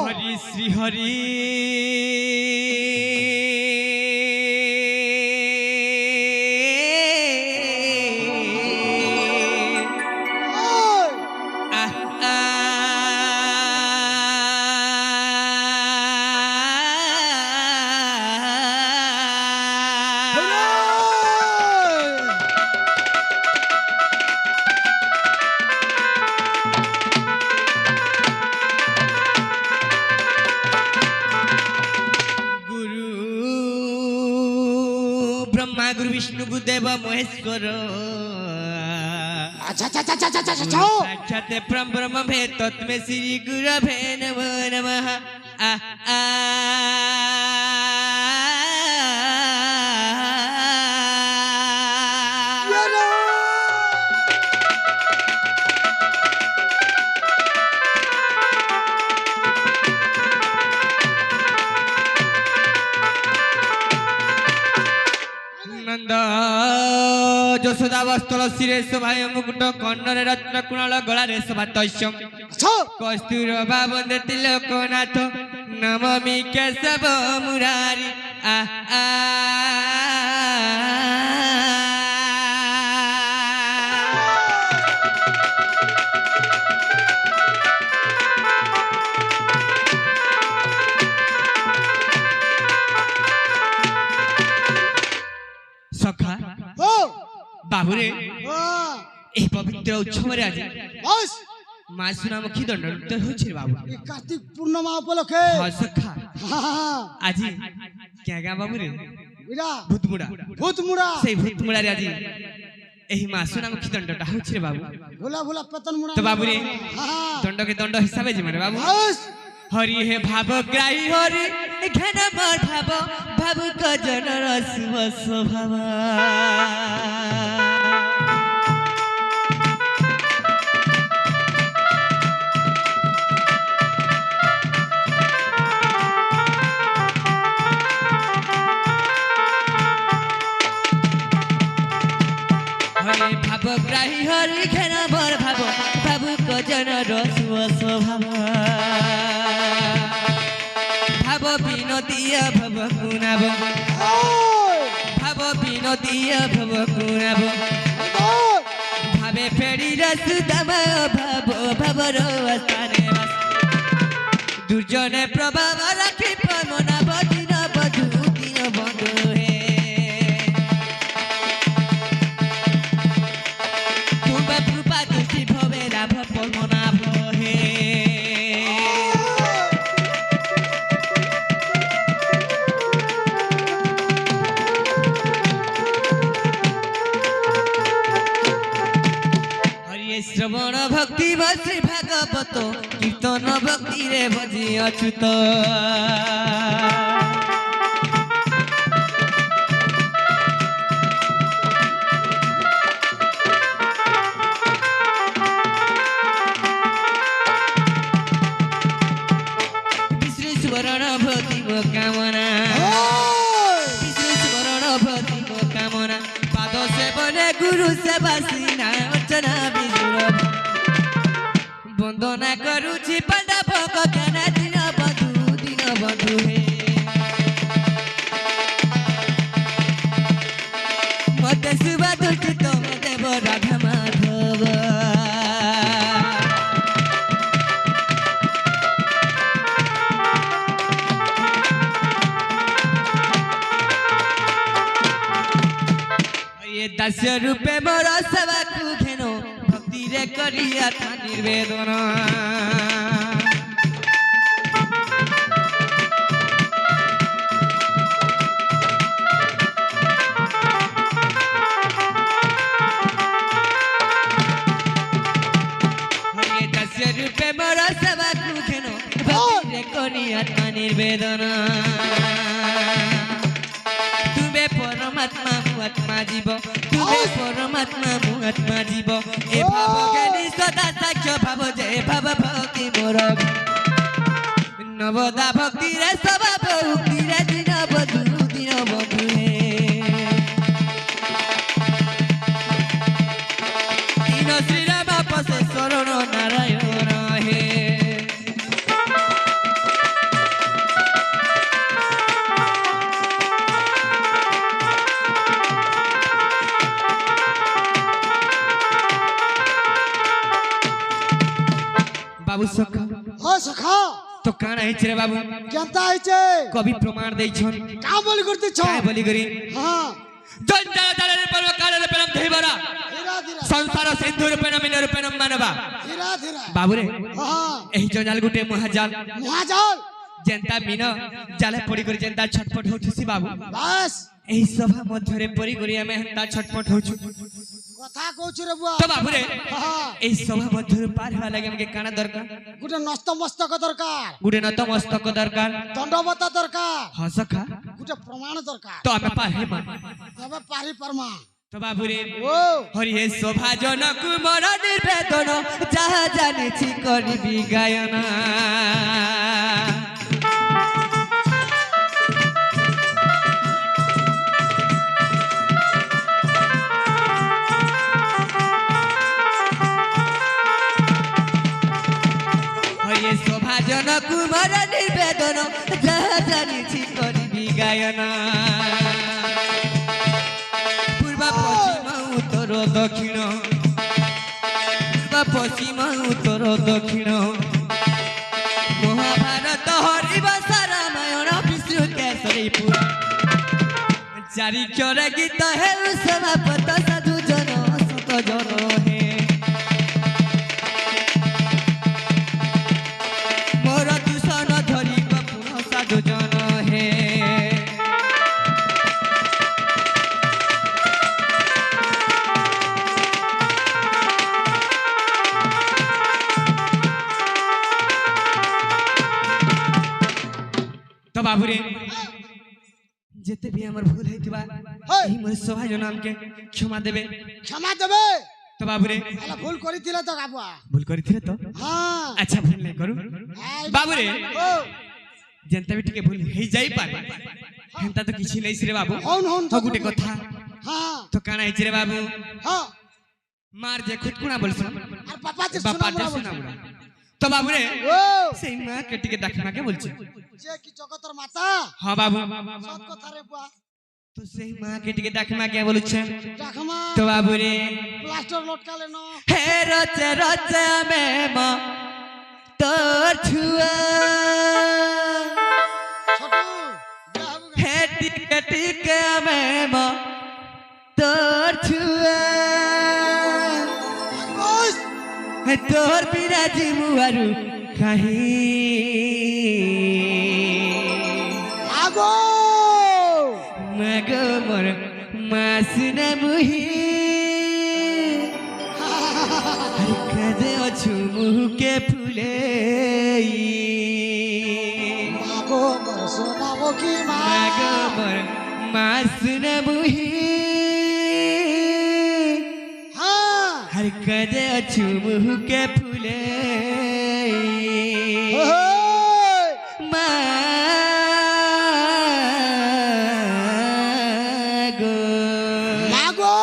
हरि श्री हरि गुरु विष्णु गुरुदेव महेश्वर साक्षात् ब्रह्म भे तत्मे श्री गुरवे नमो नमः नंद यशोदा वस्तल शिरे शोभाय मुकुट कन्नरे रत्न कुणाल गलारे शोभा तैश्यम कस्तूरबा वंदे तिलकनाथ नमामि केशव मुरारी सखा बाबुरे ए पवित्र उत्सव रे आज बस मासु नामकी दंड नृत्य होछि रे बाबू ए कार्तिक पूर्णिमा उपलक्षे हां सखा हां आज क्या गा बाबुरे इरा भूतमुड़ा से भूतमुड़ा रे आज एही मासु नामकी दंडटा होछि रे बाबू भोला भोला पतन मुड़ा तो बाबुरे हां दंड के दंड हिसाबे जे मारे बाबू बस हरि हे भाव ग्राही हरि घन भाव भाव क जनर शुभ स्वभाव हरि भाव ग्राही हरि घन भाव भाव क जनर शुभ स्वभाव भाव विनोदिया भव कुनाब भाव विनोदिया भव कुनाब भावे फेड़ी रसुदाम भाव भावर स्थाने दुर्जने प्रभाव राखी मना बदिन बधु दिन बंधु हे तुम कृपा दृष्टि भवे लाभ मना हे श्रवण भक्ति श्री भागवत कीर्तन भक्ति रे भजी अच्युत विष्णु स्वरण भक्ति कामना विष्णु स्वरण भक्ति कामना पाद सेवने गुरु सेवा सीना अर्चना बंदना करुछि पांडा भगवान दिन बंधु हे मते सुबा तुझ तुम देव राधा माधव ये दास्य रूपे मोर सेवा कुखेनो भक्ति रे करिया था निर्वेदन ये दास्य रूपे मोर सेवा कुखेनो भक्ति रे करिया था निर्वेदन तुमे परमात्मा आत्मा जीव तुमे परमात्मा आत्मा जीव ए भाव ज्ञानी सदा साक्ष्य भाव जय भाव भक्ति मोर नवदा भक्ति रे सभा भक्ति रे दिन बधु हे तीन श्री राम पसे शरण नारायण हे বাবু সখা ও সখা তো কানা হইছে রে বাবু কেনতা হইছে কবি প্রমাণ দেইছন কা বলি করতেছ কাই বলি করি হ্যাঁ জঞ্জাল দালের পর্ব কালের প্রেম ধীবরা ধীরা ধীরা সংসার সিন্ধুর প্রেম মিলর প্রেম মানবা ধীরা ধীরা বাবু রে হ্যাঁ এই জঞ্জাল গুটে মহাজাল মহাজল যেন্তা মিন জালে পড়ি করে যেন্তা ছটপট হউছিস বাবু বাস এই সভা মধ্যরে পড়ি করে আমি হেন্তা ছটপট হউছু কথা কইছু রে বুয়া তো বাবু রে হ্যাঁ এই সভা মধ্যরে পার হওয়া লাগে আমাকে কানা দরকার গুটে নষ্ট মস্তক দরকার গুটে নত মস্তক দরকার দণ্ডবত দরকার হসখা গুটে প্রমাণ দরকার তো আমি পার হে মা তবে পারি পরমা তো বাবু রে ও হরি হে শোভা জনক মর নির্বেদন যাহা জানিছি করিবি গায়না হরি হে শোভা জনক মর নির্বেদন যাহা জানিছি করিবি গায়না পূর্ব পশ্চিম উত্তর দক্ষিণ পূর্ব পশ্চিম উত্তর দক্ষিণ মহাভারত হরিবংশ রামায়ণ বিষ্ণু কেশরী পুরাণ চারি চরে গীত হেউ সমাপত সাধু জন শত জন হে মোর দূষণ ধরিব পুনঃ সাধু জন হে তো বাবুরে যেতে भी हमर भूल হইতবা হেই। এই মোর সভা জন আমকে ক্ষমা দেবে ক্ষমা দেবে তো বাবুরে আলা ভুল করিছিল তো গাবুয়া ভুল করিছিলে তো হ্যাঁ আচ্ছা ভুল নাই করু এই বাবুরে ও যেনতা भी টিকে ভুল হেই যাই পারে হেনতা তো কিছু নাই রে বাবু হন হন তো গুটে কথা হ্যাঁ তো কানা হইছে রে বাবু হ্যাঁ মার যে খুটকুনা বলছ আর বাবা যে বাপা শোনা যে শোনা বুড়া তো বাবুরে ও সেই মা কে টিকে ডাকিমাকে বলছে যে কি জগতর মাতা হ্যাঁ বাবু সৎ কথা রে বুয়া তো সেই মা কে টিকে ডাকিমাকে বলছে রাখমা তো বাবুরে প্লাস্টার লটকালে ন হে রচে রচে মে মা তোর ছুয়া ছোট যাবু হে টিকে টিকে মে মা তোর ছুয়া কোস হে তোর বিনা জিমুয়ারু কাহি আগো মাগো মোর মাসনা মুহি হর কাজে অছু মুহকে ফুলে আগো মোর সোনাবো কি মা মাগো মোর মাসনা মুহি হ্যাঁ হর কাজে অছু মুহকে ফুলে ওই মাগো আগো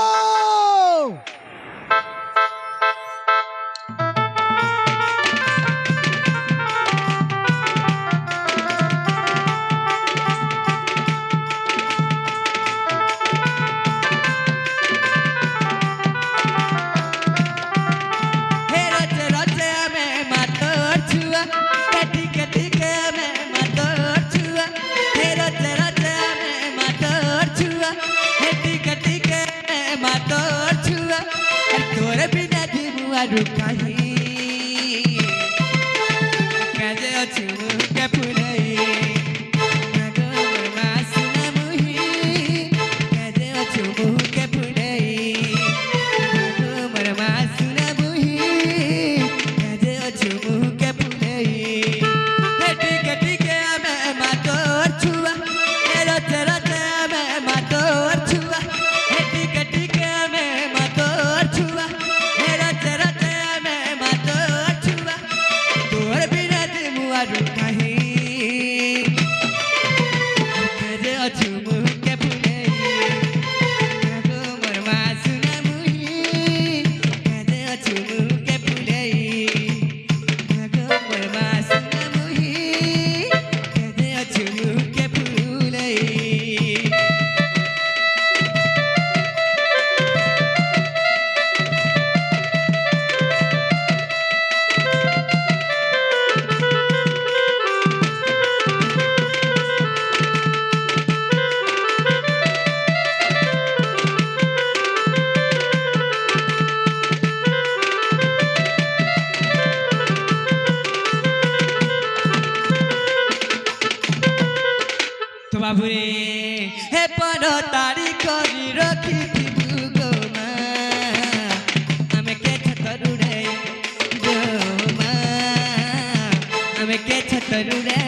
हे रचे रचे में मातोर छुआ कटी कटी के में मातोर छुआ हे रचे रचे में मातोर छुआ कटी कटी के में मातोर छुआ तोरे बिना जीवा रुकाही काजे अछु के फुलाई मागो मासना मुही काजे अछु के फुलाई मागो मासना मुही काजे अछु के फुलाई हेटी कटी के में मातोर छुआ हे रचे रचे में मातोर छुआ हेटी कटी के में मातोर छुआ हे रचे रचे में मातोर छुआ तोर बिना मुआ रुकाही বাবুরে হে পর তারি করি রখিথিবু গো মা আমি কে ছতরু রে গো মা আমি কে ছতরু রে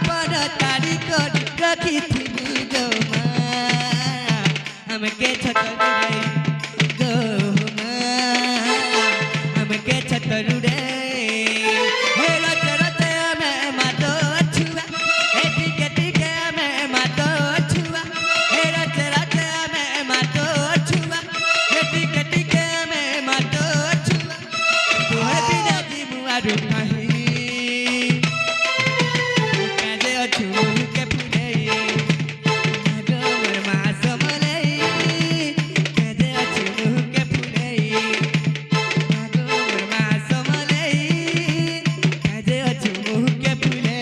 পর তারি করি রখিথিবু গো মা আমি কে ছতরু রে গো মা আমি কে ছতরু রে হে রতে রতে আমি মাতো ছুয়া হে টিকে টিকে আমি মাতো ছুয়া হে রতে রতে আমি মাতো ছুয়া হে টিকে টিকে আমি মাতো ছুয়া তোহে বিনা জীবু আরু কাহি কাজে অছু কে ফুলে আগমর মা সমলে কাজে অছু কে ফুলে আগমর মা সমলে কাজে অছু কে ফুলে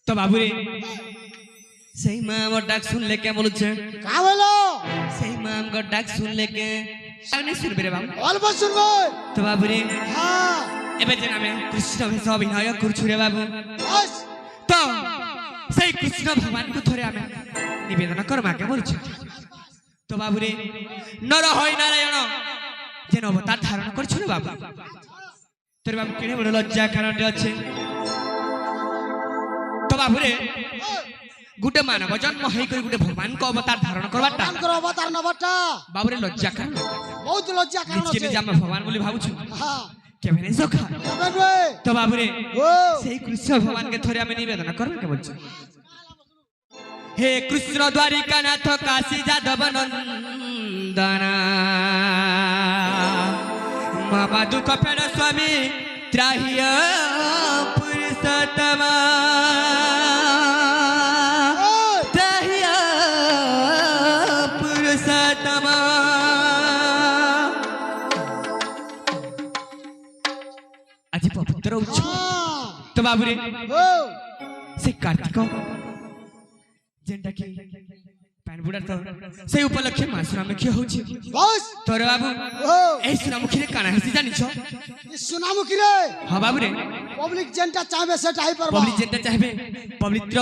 তো বাবুরে সেই মা আমার ডাক শুনলে কে বলছে কা বলো সেই মা আমার ডাক শুনলে কে সামনে শুনবে রে বাবু অল্প শুনবে তো বাবুরে হ্যাঁ এবার যে নামে কৃষ্ণ ভেষ অভিনয় করছু রে বাবু বাস তো সেই কৃষ্ণ ভগবানকে ধরে আমি নিবেদন করবাকে বলছি তো বাবুরে নর হয় নারায়ণ যেন অবতার ধারণ করছো রে বাবু তোর বাবু কেড়ে বড় লজ্জা কারণে আছে তো বাবুরে গুটে মানব জন্ম হই করে গুটে ভগবানকে অবতার ধারণ করবাটা কাম করো অবতার নবটা বাবুরে লজ্জা কারণ বহুত লজ্জা কারণ নিজকে আছে নিজে আমি ভগবান বলে ভাবুছু হ্যাঁ কেমনে সখা কেমন রে তো বাবুরে ও সেই কৃষ্ণ ভগবানকে ধরে আমি নিবেদন করবাকে বলছি হে কৃষ্ণ দ্বারিকানাথ কাশী যাদব নন্দনা মামা দুঃখ ফের স্বামী ত্রাহিয় পুরুষোত্তম ত্রাহিয় পুরুষোত্তম আজি পবিত্র উৎসব হ্যাঁ তো বাবুরে ও সে কার্তিক যেটা কি প্যান বুড়া তো সেই উপলক্ষে মা সুনামুখী হচ্ছে বাস তোর বাবু ও এই সুনামুখীরে কানা হেসি জানিছ সুনামুখী রে হ্যাঁ বাবুরে পব্লিক যেটা চাইবে সেটা হই পারবা পব্লিক যেটা চাইবে পবিত্র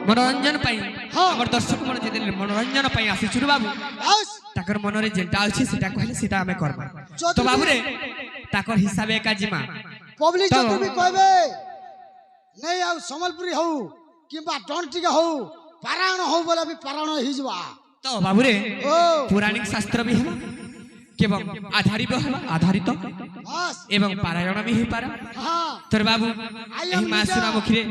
মনোরঞ্জন পাই হ্যাঁ। আমার দর্শক মনে যেতে মনোরঞ্জন পাই আসিছু রে বাবু বাস তাকর মନରେ যেটা আছে সেটা কইলে সেটা আমি করবা তো বাবুরে তাকর হিসাবে কাজিমা পব্লিক তো- যদি কইবে নেই আউ সম্বলপুরি হউ কিংবা ডন্টিকে হউ পারায়ণ হউ বলে আমি পারায়ণ হিজবা তো বাবুরে ও পৌরাণিক শাস্ত্র বি হেবা কেবল আধারিত হেবা আধারিত বাস এবং পারায়ণ বি হেপারা হ্যাঁ তোর বাবু এই মা সুনামুখীরে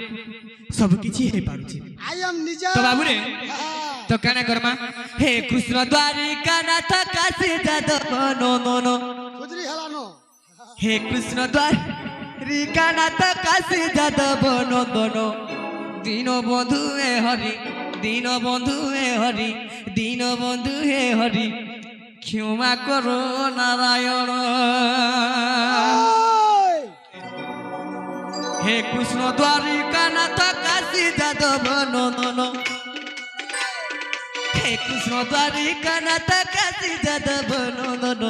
সব কিছু হয়ে পারুছে আই এম নিজে তো বাবুরে হ্যাঁ। তো কেন করমা হে কৃষ্ণ দ্বারিকা নাথ কাশী যাদব নন্দন খুদরি হেলানো হে কৃষ্ণ দ্বারিকা নাথ কাশী যাদব নন্দন দীন বন্ধু হে হরি দীন বন্ধু হে হরি দীন বন্ধু হে হরি ক্ষমা করো নারায়ণ ওই! হে কৃষ্ণ দ্বারিকা নাথ কাশী যাদব নন্দন হে কৃষ্ণ দ্বারিকা নাথ কাশী যাদব নন্দন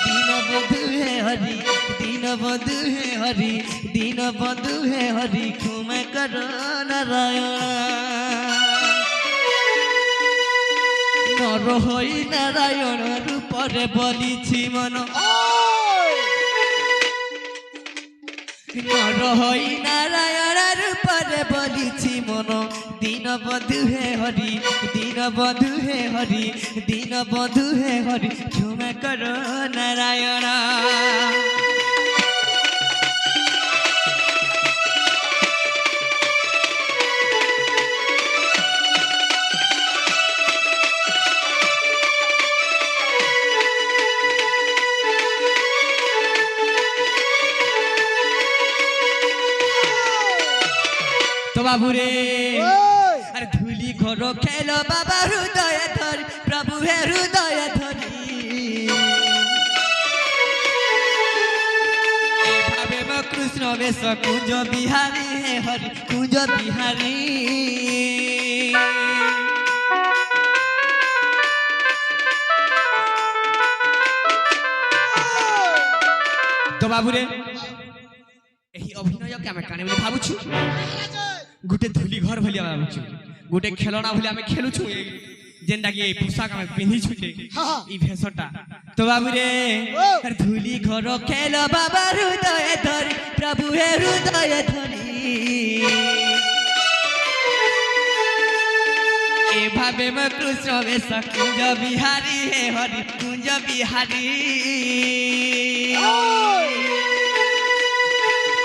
দীন বন্ধু হে হরি দীন বন্ধু হে হরি দীন বন্ধু হে হরি ক্ষমা কর নারায়ণ নর হই নারায়ণ রূপরে বলিছি মন ওই! নর হই নারায়ণ রূপরে বলিছি মন দীন বন্ধু হে হরি দীন বন্ধু হে হরি দীন বন্ধু হে হরি ক্ষমা কর নারায়ণ। তো বাবুরে ওই আরে ধুলি ঘর খেল বাবা হৃদয় ধরি প্রভু হে হৃদয় ধরি এভাবে মো কৃষ্ণ বেশ কুঞ্জ বিহারী হে হরি কুঞ্জ বিহারী। তো বাবুরে এই অভিনয়কে আমি কানে বলে ভাবুছু গোটে ধুলি ঘর ভলি আমি ভাবুছু গোটে খেলনা ভলি আমি খেলুছু যেনটা কি এই পোশাক আমি পিঁধিছু যে এই ভেষটা। তো বাবুরে ধুলি ঘর খেল বাবা হৃদয় ধরি প্রভু হে হৃদয় ধরি এভাবে মো কৃষ্ণ বেশ কুঞ্জ বিহারী হে হরি কুঞ্জ বিহারী।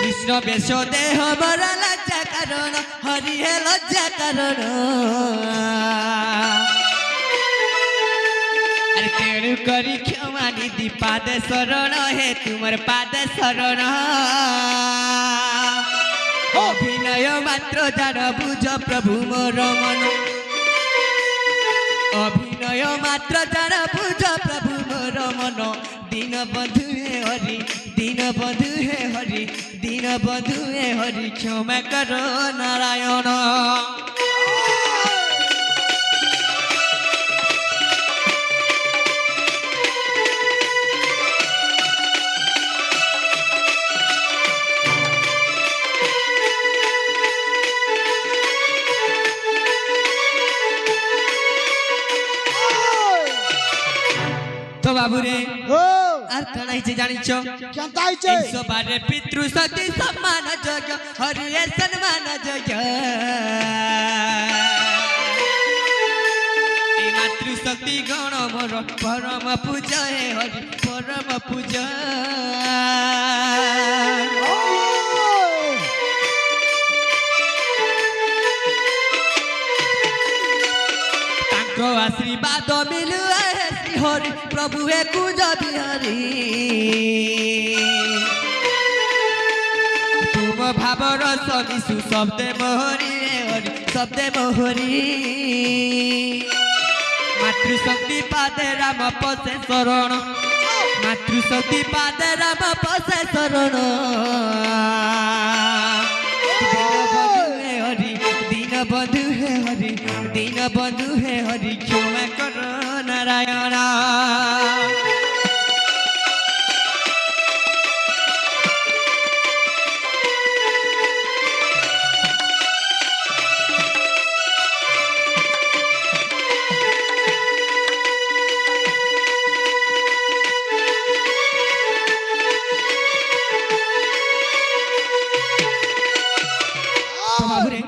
কৃষ্ণ বেশ দেহ বর লজ্জা কারণ হরি হে লজ্জা কারণ আরে তেণু করি ক্ষমা নিধি পাদ শরণ হে তুমার পাদ শরণ অভিনয় মাত্র জান বুঝ প্রভু মোর মন অভিনয় মাত্র জান বুঝ প্রভু মোর মন দীন বন্ধু হে হরি দীন বন্ধু হে হরি দীন বন্ধু হে হরি ক্ষমা কর নারায়ণ। তো বাবুরে ও আর কানা হইছে জানিছ কেনতা হইছে সবারে পিতৃ শক্তি সম্মান যোগ্য হরি হে সম্মান যোগ্য এই মাতৃ শক্তি গণ মোর পরম পূজা হে হরি পরম পূজা। তাঙ্ক আশীর্বাদ মিলু শ্রী হরি প্রভু হে কুঞ্জ বিহারী তুম ভাবর সমিশু শব্দে মোহরি হে হরি শব্দে মোহরি মাতৃশক্তি পাদে রাম পশে শরণ মাতৃশক্তি পাদে রাম পশে শরণ দীন বন্ধু হে হরি দীন বন্ধু হে হরি ক্ষমা কর নারায়ণ। বাবুরে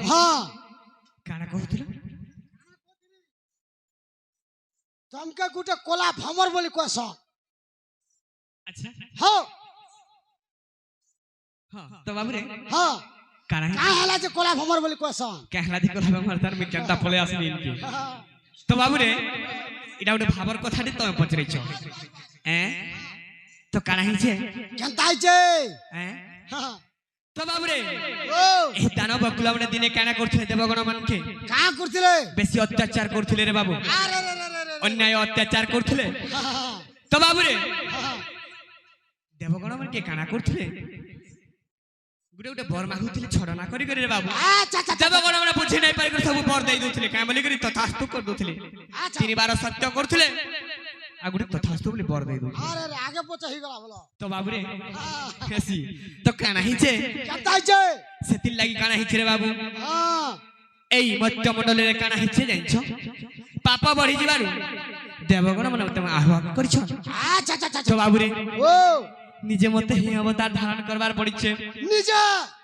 হ্যাঁ কানা কহুছিল তমকে গুটে কলা ভমর বলি কস আচ্ছা হ্যাঁ তো বাবুরে হ্যাঁ কানা কা হেলা যে কলা ভমর বলি কস কেহলা দি কথা আমার তার মে কেনটা পলে আসনি ইনকি। তো বাবুরে এটা ଗୋଟେ ভাবর কথাটি তুমি পচরাইছ তো কানা হইছে কেনতা হইছে হ্যাঁ তো বাবুরে ও এই দানব বকুলামনে দিনে কেনা করছিলে দেবগণ মানকে কা করতিলে বেশি অত্যাচার করছিলে রে বাবু আরে রে রে রে অন্যায় অত্যাচার করছিলে। তো বাবুরে দেবগণ মানকে কানা করছিলে গুটে গুটে বর মাগুଥିଲେ ছড়না করি করে রে বাবু আচ্ছা আচ্ছা দেবগণ মানে বুঝি নাই পারি করে সব বর দেই দউଥିଲେ কাঁ বলি করে তথাস্তু কর দউଥିଲେ আচ্ছা তিনবার সত্য করଥିଲେ আর গুটে তথাস্তু বলি বর দেই দউଥିଲେ। আরে রে আগে পচা হই গলা বলো তো বাবুরে হেসি তো কানা হিছে কেনতা হইছে সেতির লাগি কানা হিছে রে বাবু হ্যাঁ এই মধ্যমণ্ডলের কানা হিছে জানিছ পাপ বঢ়ি যাবারু দেবগণ মানে তুমি আহ্বান করিছ। আচ্ছা আচ্ছা আচ্ছা তো বাবুরে ও নিজে মতে হি অবতার ধারণ করবার পড়িছে নিজে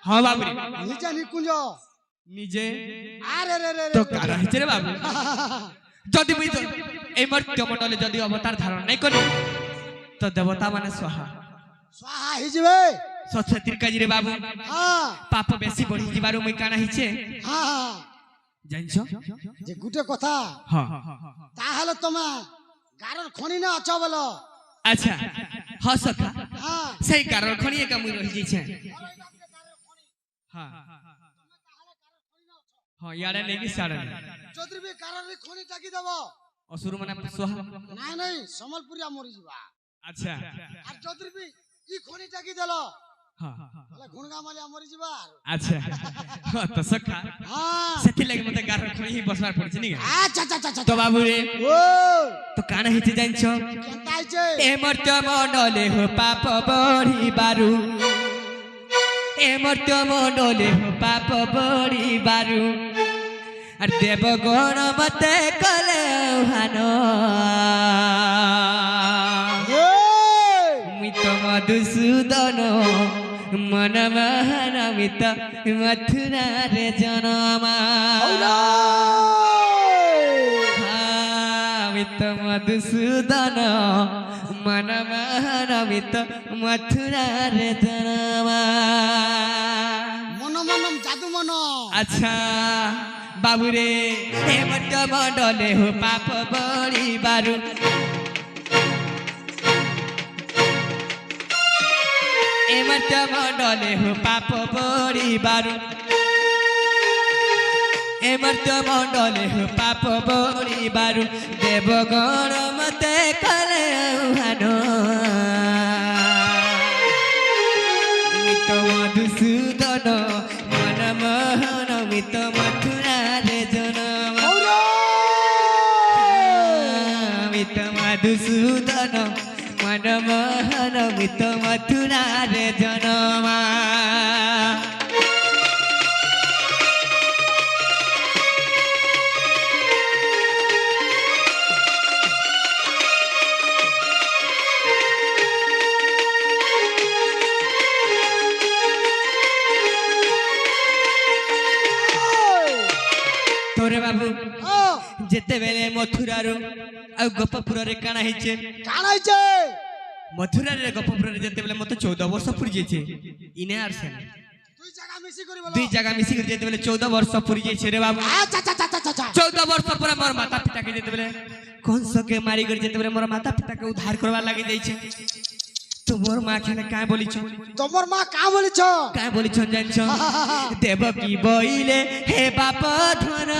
হ্যাঁ বাবু রে নিজে নিকুঞ্জ নিজে আরে রে রে তো কারা হইছে রে বাবু যদি মুই তো এই মর্ত্য মণ্ডলে যদি অবতার ধারণ নাই করি তো দেবতা মানে সহা স্বাহা হিজবে সৎসতির কাজী রে বাবু হ্যাঁ পাপ বেশি বড়ি ଯିବାରୁ মুই কানা হইছে হ্যাঁ জানছ যে গুটে কথা হ্যাঁ তাহলে তুমি গারর খনি না আছো বলো আচ্ছা হ্যাঁ সখা হ্যাঁ সেই কারণ খনি একা মুই রহি যাইছে হ্যাঁ হ্যাঁ ইয়ারে নেকি সাড়ে যদি বি গারর খনি টাকি দেব অসুর মানে সোহা নাই নাই সম্বলপুরিয়া মরি ଯିବା আচ্ছা আর যদি বি ই খনি টাকি দেলো হ্যাঁ তাহলে গুণগামালিয়া মরি ଯିବା আচ্ছা হ্যাঁ তো সখা হ্যাঁ সেতি লাগি মতে গারর খনি হি বসবার পড়ছে নি আচ্ছা আচ্ছা আচ্ছা তো বাবু রে ও তো কানা হইছে জানছ কেনতা আইছে এ মর্ত্য মণ্ডলে হো পাপ বড়িবারু এ মর্ত্য মণ্ডলে হো পাপ বড়িবারু আর দেবগণ মতে কলে হান মুই তো মধুসূদন মন মহানমিত মথুরারে জনমা আমি তো মধুসূদন মন মহানমিত মথুরারে জনমা মন মনম জাদু মন আচ্ছা বাবুরে হে মর্ত্য মণ্ডলে হো পাপ বড়িবারু এ মর্ত্য মণ্ডলে হো পাপ বড়িবারু এ মর্ত্য মণ্ডলে হো পাপ বড়িবারু দেবগণ মতে কলে হান মিত মধুসূদন মন মোহন মিত মথুরারে জনম মিত মধুসূদন মন মোহন মিত মথুরারে জনমা তোরে বাবু ও যেতেবেলে মথুরাରୁ ଆଉ ଗୋପପୁରରେ କାଣା ହେଇଛେ কাণ আইছে ମଥୁରାରେ ଗୋପପୁରରେ ଯେତେବେଳେ ମତେ 14 ବର୍ଷ ପୁରି ଯାଇଛେ ଇନେ ଆର ସେନ দুই জায়গা মিশি করি বলো দুই জায়গা মিশিকি যেতেବେଳେ 14 ବର୍ଷ পুରି ଯାଇଛେ রে বাবু আচ্ছা আচ্ছা আচ্ছা আচ্ছা 14 ବର୍ଷ ପରେ ମୋର ମାତା ପିତାକେ ଯେତେବେଳେ କଂସକେ ମାରିକରି ଯେତେବେଳେ ମୋର ମାତା ପିତାକେ ଉଦ୍ଧାର କରବାର ଲାଗି ଯାଇଛେ তো মোর মা খেলে কায় বলিছ তোমার মা কা বলিছ কায় বলিছ জানছ দেবকী বইলে হে বাপ ধন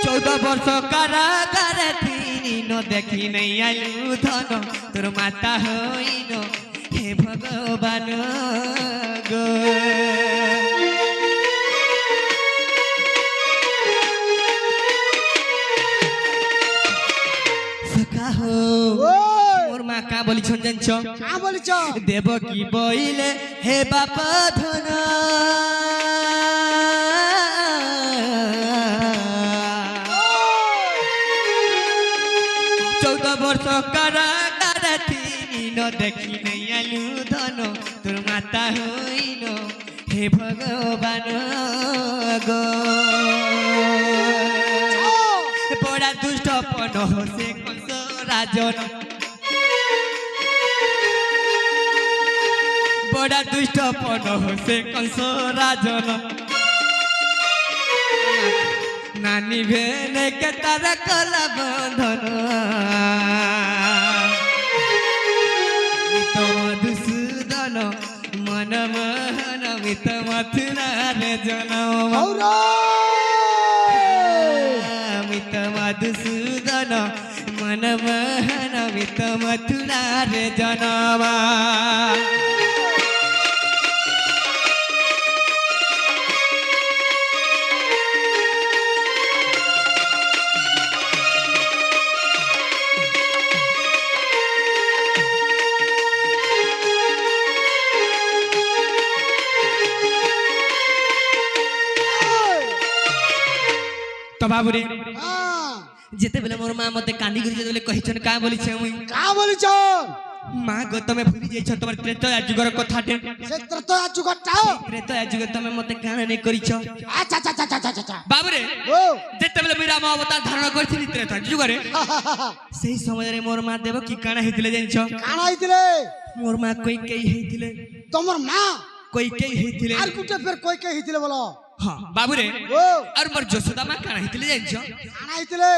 চৌদ বর্ষ কারাগারে তিনি ন দেখি নাই আলু ধন তোর মাতা হইন হে ভগবান গো মোর মা কা বলিছন জানছ কা বলিছ দেবকী বইলে হে বাপ ধন চৌদ বর্ষ কারাগারে তিনি ন দেখি নাই আলু ধন তোর মাতা হইন হে ভগবান গো বড়া দুষ্ট পন সে কংস রাজন বড়া দুষ্ট পন সে কংস রাজন নানি ভেনে কে তার কলা বন্ধন মিত মধুসূদন মন মোহন মিত মথুরারে জনম মিত মধুসূদন মন মোহন মিত মথুরারে জনমা তো বাবুরে हां जेते बेले मोर मां मते कांदी करी जेते बेले कहिछन का बोली छे मुई का बोली छन मां गो तमे भूली जाइछ तमर त्रेतया जुगर कथाटे से त्रतया जुगटा त्रेतया जुगर तमे मते काना नै करिछ अच्छा अच्छा अच्छा अच्छा अच्छा बाबू रे ओ जेते बेले मी राम अवतार धारण करथिली त्रेतया जुगरे सेही समय रे मोर मां देव की काना हेतिले जाइछ काना आइतिले मोर मां कोई केई हेतिले तमर मां कोई केई हेतिले आर कुटे फिर कोई के हितिले बोलो हां बाबू रे ओ और मोर जसोदा मां काना हेतिले जाइछ काना आइतिले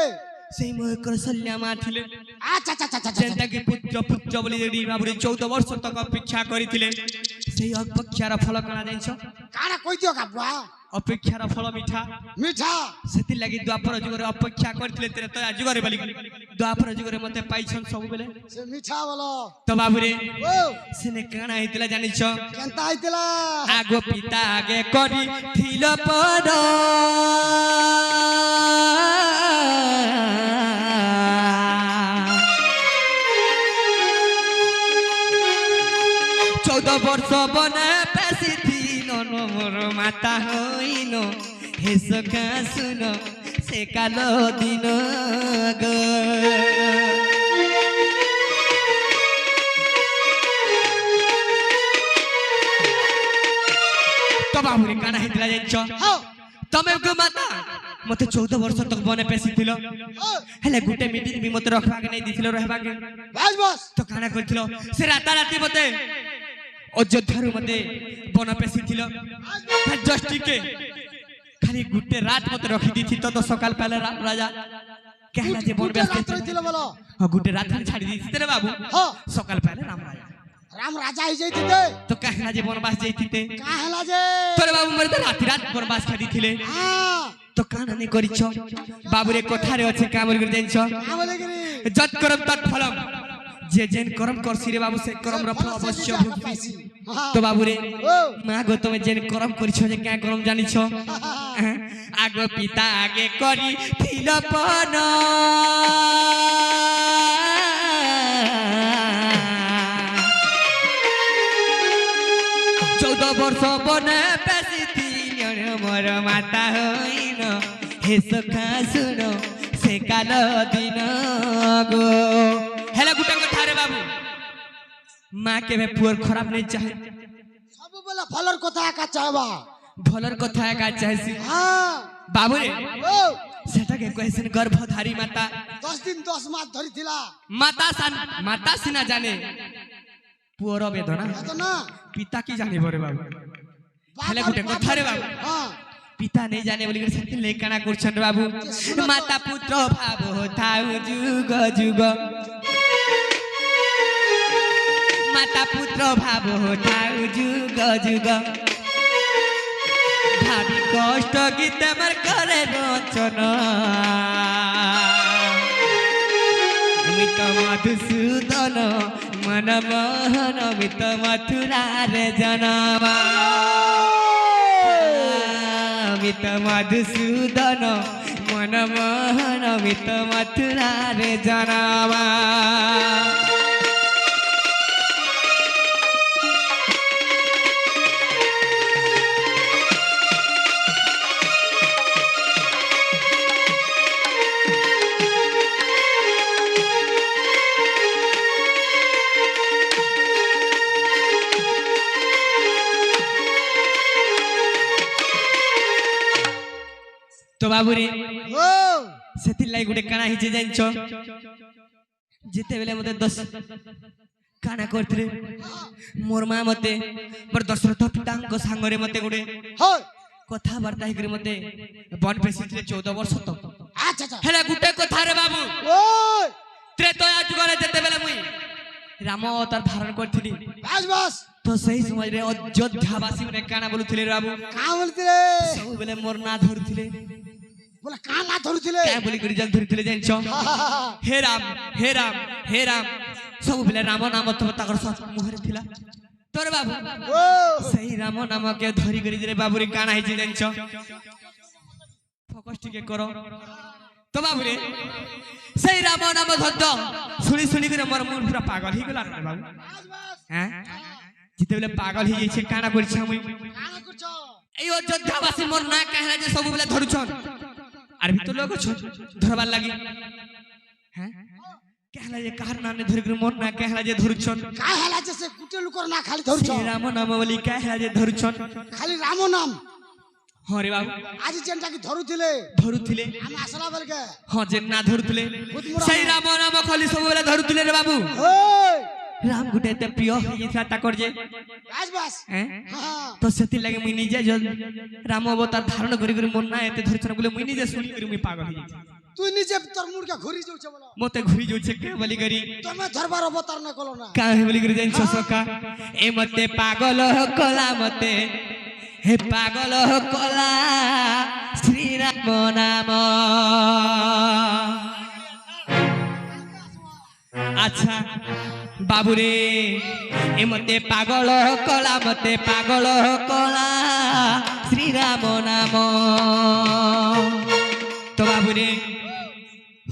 सेही मोर कौशल्या मां थिले अच्छा अच्छा अच्छा अच्छा जेंता की पुत्र पुत्र बोली जेडी बाबू रे 14 वर्ष तक अपेक्षा करिथिले सेही अपेक्षार फल काना जाइछ काना कोइ दियो का बुआ अपेक्षार फल मिठा मीठा सेति लागि द्वापर जुगरे अपेक्षा करथिले त्रेतया जुगरे बोली द्वापर जुगरे मते पाइछन सब बेले से मीठा बोलो तो बाबू रे ओ सिने काना हेतिला जानिछ केनता आइतिला आगो पिता आगे करी थिल पड चौदह वर्ष बने पेशी थिल मोर माता हईन हे सखा सुन से काल दिन ग तो बाबू रे काना हेतिला जाइछ हां तमे गो माता मते 14 वर्ष तक बने पेशी थिलो हेले गुटे मीटिंग भी मते रखवा के नै दिथिलो रहबा के बस तो काना करथिलो से राता राती मते अयोध्या मते बन पेशी थिलो जस्ट के खाली गुटे रात मते रखी दिथि तो सकाल पहले राम राजा कहला जे बन पेशी आइतिले बोलो हां गुटे रात खाली छाड़ी दिथि रे बाबू हां सकाल पहले राम राजा राम राजा ही जइतिते तो कहला जे बनवास जइतिते का हला जे तोरे बाबू मरे तो राती रात बनवास खादी थिले हां तो काना नै करिछ बाबू रे कोठारे अछि काम कर जाइछ का बोले गिरी जत करम तत फलम जे जेन करम करसी रे बाबू से करम रफ अवश्य भुगति तो बाबू रे ओ मां गो तुम जेन करम करिछ जे क्या करम जानिछ आगो पिता आगे करी थिल पन चौदह वर्ष बने पेशी थिल मोर माता हईन हे सखा सुन से काल दिन गो हेला गुटा कथा रे बाबू माँ के में पुअर खराब नहीं चाहे सब बोला फलर কথা একা চাইবা भलर कथा एका चाहे हां बाबू रे ओ सेटा के क्वेश्चन गर्भधारी माता 10 दिन 10 मास धरिथिला माता सिना जाने पुअर वेदना तो ना पिता की जाने बोरे बाबू हेला गुटे कथा रे बाबू हां पिता नहीं जाने बोली सती लेकाना करछन बाबू माता पुत्र भाव थाउ जुग जुग माता पुत्र भाव थाउ जुग जुग भावी कष्ट गीत मर करे रचना मित मधुसूदन मन मोहन मित मथुरा रे जनावा मित मधुसूदन मन मोहन मित मथुरा रे जनावा तो बाबू रे ओ सेति लाई गुटे काना हिजे जानिछ जेते बेले मते 10 काना करथरे मोर मां मते पर दशरथ पितांको सांगरे मते गुटे होय कथा वार्ता हिकरे मते बन पेसिथले 14 वर्ष तक अच्छा अच्छा हेला गुटे कथा रे बाबू ओय त्रेतया जुगरे जेते बेले मुई राम अवतार धारण करथिली बस तो सही समय रे अयोध्यावासी मने काना बोलुथिले बाबू का बोलतिले सब बेले मोर ना धरुथिले बोला का ना धरुथिले क्या बोली करी जल धरुथिले जानिछ हे राम हे राम हे राम सब बेले राम नाम तो ताकर सब मुहरे थिला तोर बाबू ओ सही राम नाम के धरी करी रे बाबू रे काना हिजे जानिछ फोकस टिके करो तो बाबू रे सही राम नाम धरतो सुनी सुनी करे मोर मुंह पूरा पागल ही गेला रे बाबू हैं जिते बेले पागल ही छै काना करछ मुई का करछो ए अयोध्यावासी मोर ना कहला जे सब बेले धरुछन আর ভিতর লোক অছ ধরবার লাগি হ্যাঁ কেহলা যে কাহার নামে ধরে করে মন না কেহলা যে ধরছন কাই হেলা যে সে গুটে লুকর না খালি ধরছ শ্রী রাম নাম বলি কেহলা যে ধরছন খালি রাম নাম হরে বাবু আজ যেনটা কি ধরুଥିଲେ ধরুଥିଲେ আমি আসলা বেলকে হ্যাঁ যে না ধরুଥିଲେ সেই রাম নাম খালি ସବୁବେଳେ ধরুଥିଲେ রে বাবু ওই রাম গুটে এতে প্রিয় হয়ে গেছিল তাকর যে বাস বাস হ্যাঁ হ্যাঁ তো সেতি লাগে মুই নিজে রাম অবতার ধারণ করি করে মন না এতে ধরছন বলে মুই নিজে শুনি করে মুই পাগল হয়ে যাচ্ছি তুই নিজে তোর মুড়কে ঘুরি যাচ্ছে বলো মতে ঘুরি যাচ্ছে কে বলি করি তুমি ধরবার অবতার না কলো না কাহে বলি করে জানছ সকা এ মতে পাগল কলা মতে হে পাগল কলা শ্রী রাম নাম আচ্ছা বাবুরে এ মতে পাগল কলা মতে পাগল কলা শ্রী রাম নাম তো বাবুরে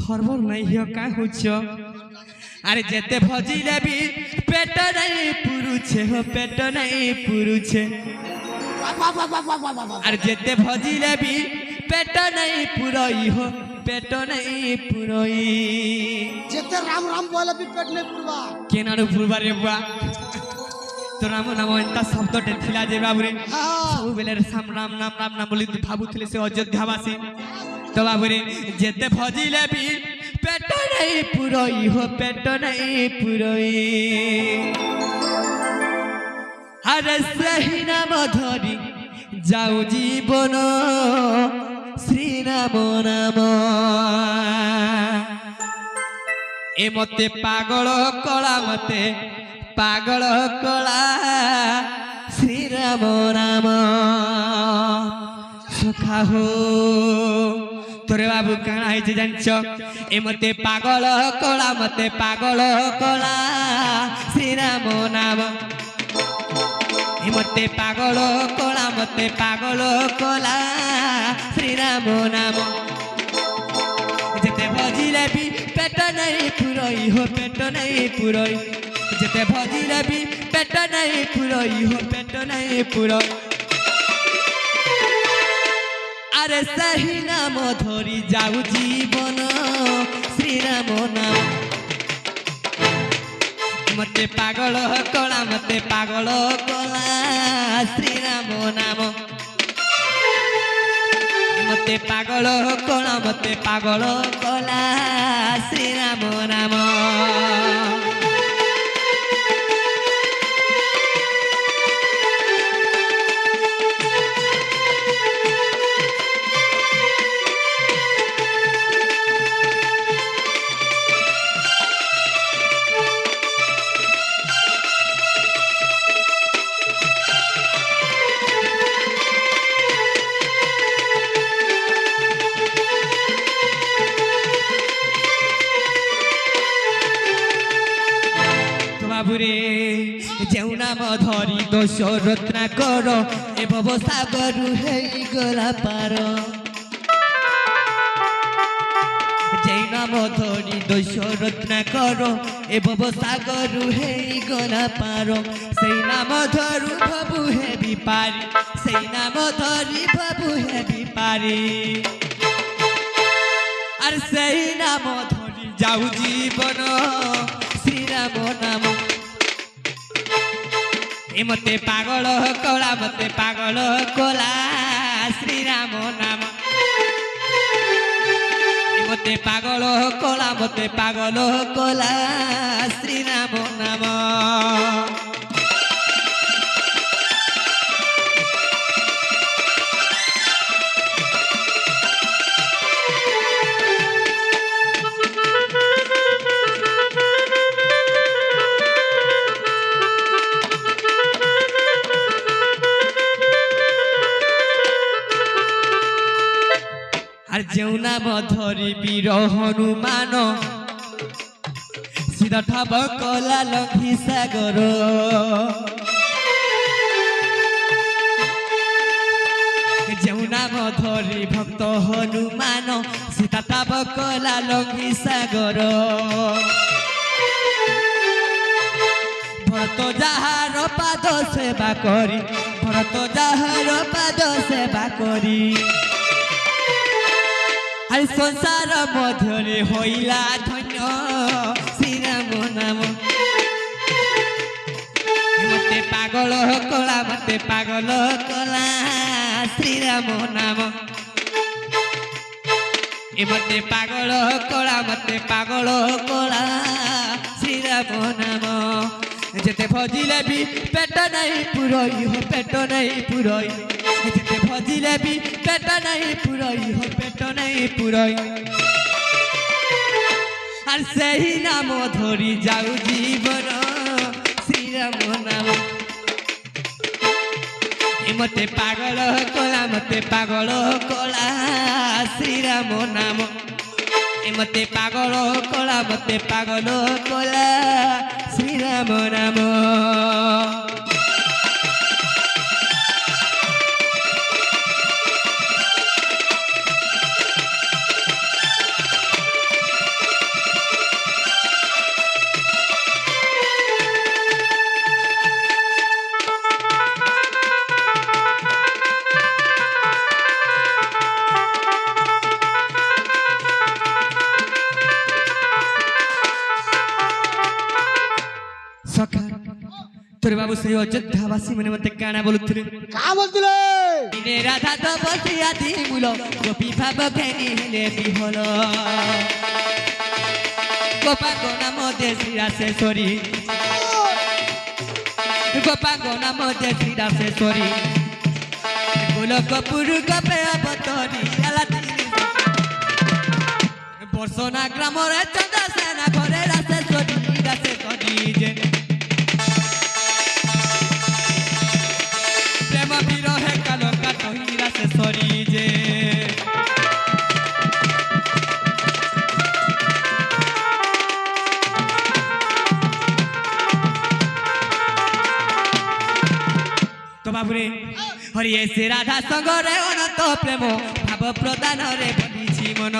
হরবর নাই হিয় কা হচ্ছ আরে যেতে ভজিলে বি পেট নাই পুরুছে হো পেট নাই পুরুছে আর যেতে ভজিলে বি পেট নাই পুরই হো পেট নাই পুরই যেতে রাম রাম বলে বি পেট নেই পুরবা কেনারু পুরবারে বুয়া তো রাম নাম এন্তা শব্দটা থিলা যে বাবুরে হ্যাঁ ସବୁବେଳେ ରାମ ରାମ ନାମ ରାମ ନାମ ବୋଲି ଭାବୁଥିଲେ ସେ ଅଯୋଧ୍ୟାବାସୀ ତ ବାବୁରେ ଯେତେ ଭଜିଲେ ବି ପେଟ ନାହିଁ ପୁରଇ ହୋ ପେଟ ନାହିଁ ପୁରଇ ଆରେ ସେହି ନାମ ଧରି ଯାଉ ଜୀବନ ଶ୍ରୀରାମ ନାମ ଏ ମତେ ପାଗଳ କଳା ମତେ ପାଗଳ କଳା শ্রীরাম রাম সখা হো তোরে বাবু কাଣା হয়েছে জানছ এ মতে পাগল কলা মতে পাগল কলা শ্রীরাম নাম এ মতে পাগল কলা মতে পাগল কলা শ্রীরাম নাম যেতে ভজিলে বি পেট নাই পুরই হো পেট নাই পুরই যেতে ভজিলে বি পেট নাই পুরই হো পেট নাই পুরই আরে সেই নাম ধরি যাও জীবন শ্রীরাম নাম মতে পাগল কলা মতে পাগল কলা শ্রীরাম নাম মতে পাগল কলা মতে পাগল কলা শ্রীরাম নাম বাবুরে যেউ নাম ধরি দোষ রত্না কর এ ভব সাগরু হেই গলা পার যেই নাম ধরি দোষ রত্না কর এ ভব সাগরু হেই গলা পার সেই নাম ধরু ভবু হেবি পারি সেই নাম ধরি ভবু হেবি পারি আর সেই নাম ধরি যাও জীবন শ্রীরাম নাম এ মতে পাগল কলা মতে পাগল কলা শ্রীরাম নাম এ মতে পাগল কলা মতে পাগল কলা শ্রীরাম নাম আর যেউ নাম ধরি বীর হনুমান সিধা ঠাব কলা লক্ষী সাগর যেউ নাম ধরি ভক্ত হনুমান সীতা ঠাব কলা লক্ষী সাগর ভরত যাহার পাদ সেবা করি ভরত যাহার পাদ সেবা করি আরে সংসার মধ্যে হইলা ধন্য শ্রীরাম নাম মতে পাগল কলা মতে পাগল কলা শ্রীরাম নাম মতে পাগল কলা মতে পাগল কলা শ্রীরাম নাম যেতে ভজিলে বি পেট নাই পুরই হো পেট নাই পুরই যেতে ভজিলে বি পেট নাই পুরই হো পেট নাই পুরই আর সেই নাম ধরি যাও জীবন শ্রীরাম নাম মতে পাগল কলা মতে পাগল কলা শ্রীরাম নাম মতে পাগল কলা মতে পাগল কলা শ্রীরাম নাম সখা তোর বাবু সেই অযোধ্যাবাসী মানে মতে কানা বলুଥିଲେ কা বলতিলে দিনে রাধা তো বসিয়া দিমুল গোপী ভাব ঘেনি হেলে বিহল গোপাঙ্গ নাম দেশিরাশেশ্বরী গোপাঙ্গ নাম দেশিরাশেশ্বরী গোলকপুর গপে অবতরী বর্ষনা গ্রামরে চন্দ্রসেনা ঘরে রাশেশ্বরী রাশেশ্বরী যে প্রেম বিরহে কালো কাটহি রাশেশ্বরী যে তো বাবুরে হরিয়ে সে রাধা সঙ্গরে অনন্ত প্রেম ভাব প্রদানরে বলিছি মন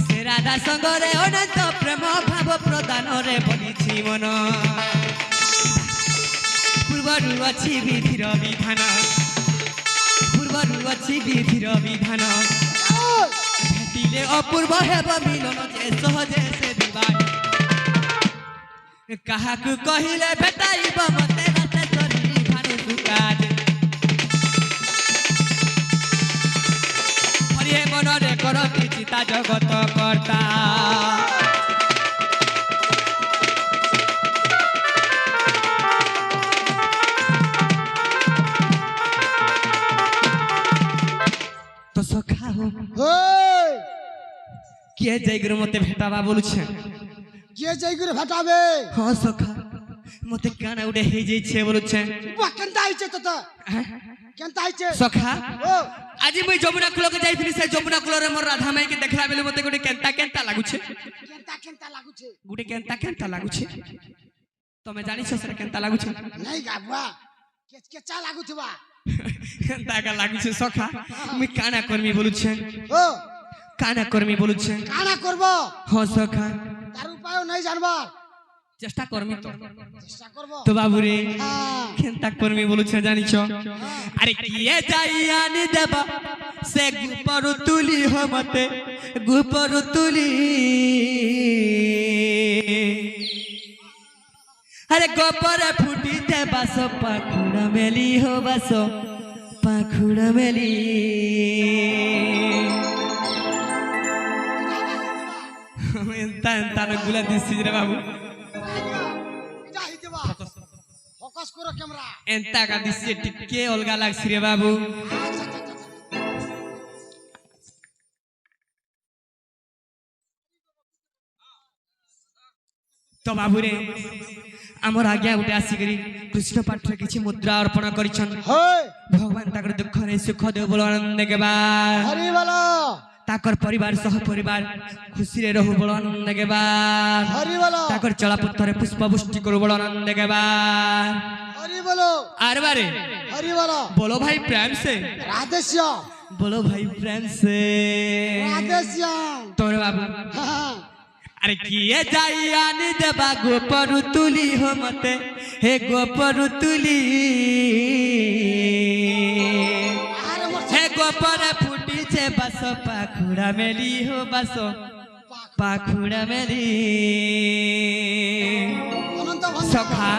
সে রাধা সঙ্গরে অনন্ত প্রেম ভাব প্রদানরে বলিছি মন পূর্বরু অছি বিধির বিধান পূর্বরু অছি বিধির বিধান ভেটিলে অপূর্ব হেব মিলন যে সহজে সে বিবাহ কাহাকু কহিলে ভেটাইব মতে রাশেশ্বরী ভানু সুকাজ হরিয়ে মনরে করতি চিতা জগত কর্তা তো সখা হো ওই কে যাইগরে মতে ভেটাবা বলছে কে যাই করে ভেটাবে হ্যাঁ সখা মতে কানা উড়ে হয়ে যাইছে বলছে বাহ কেনতা আইছে তো কেনতা আইছে সখা ও আজি মুই যমুনা কূলকে যাইଥିଲି সে যমুনা কূলরে মোর রাধা মাইকে দেখলা বেলে মতে গোটে কেনতা কেনতা লাগুছে কেনতা কেনতা লাগুছে গোটে কেনতা কেনতা লাগুছে তুমি জানিছ সেটা কেনতা লাগুছে নাই গাবুয়া কেচা লাগুথবা কেনতা কা লাগুছে সখা মুই কানা কর্মী বলুছে ও কানা কর্মী বলুছে কানা করব হ্যাঁ সখা তার উপায় নাই জানবার চেষ্টা কর্মী তো চেষ্টা করব তো বাবুরে হ্যাঁ কেনতা কর্মী বলুছে জানিছ আরে কিয়ে যাই আনি দেবা সে গুপর তুলি হো মতে গুপর তুলি আরে গোপরে ফুটি দে বাস পাখুড়া মেলি হো বাস পাখুড়া মেলি এন্তা এন্তা গুলা দিছি রে বাবু এটা হইতেবা ফোকাস করো ক্যামেরা এন্তা কা দিছি টিকে অলগা লাগছি রে বাবু তো বাবুরে আমার আজ্ঞা উঠে আসিকি কৃষ্ণ পাঠরে কিছু মুদ্রা অর্পণ করিছন হই ভগবান তাকর দুঃখ নেই সুখ দেব বল আনন্দ কেবা হরি বলো তাকর পরিবার সহ পরিবার খুশি রে রহু বল আনন্দ কেবা হরি বলো তাকর চলা পথরে পুষ্প বৃষ্টি করু বল আনন্দ কেবা হরি বলো আর বারে हरि बोलो बोलो भाई प्रेम से राधे श्याम बोलो भाई प्रेम से राधे श्याम तोरे बाबू हाँ अरे किए जाई आनी देबा गोपर तुली हो मते हे गोपर तुली हे गोपर फुटी छे बस पाखुड़ा मेली हो बस पाखुड़ा मेली सखा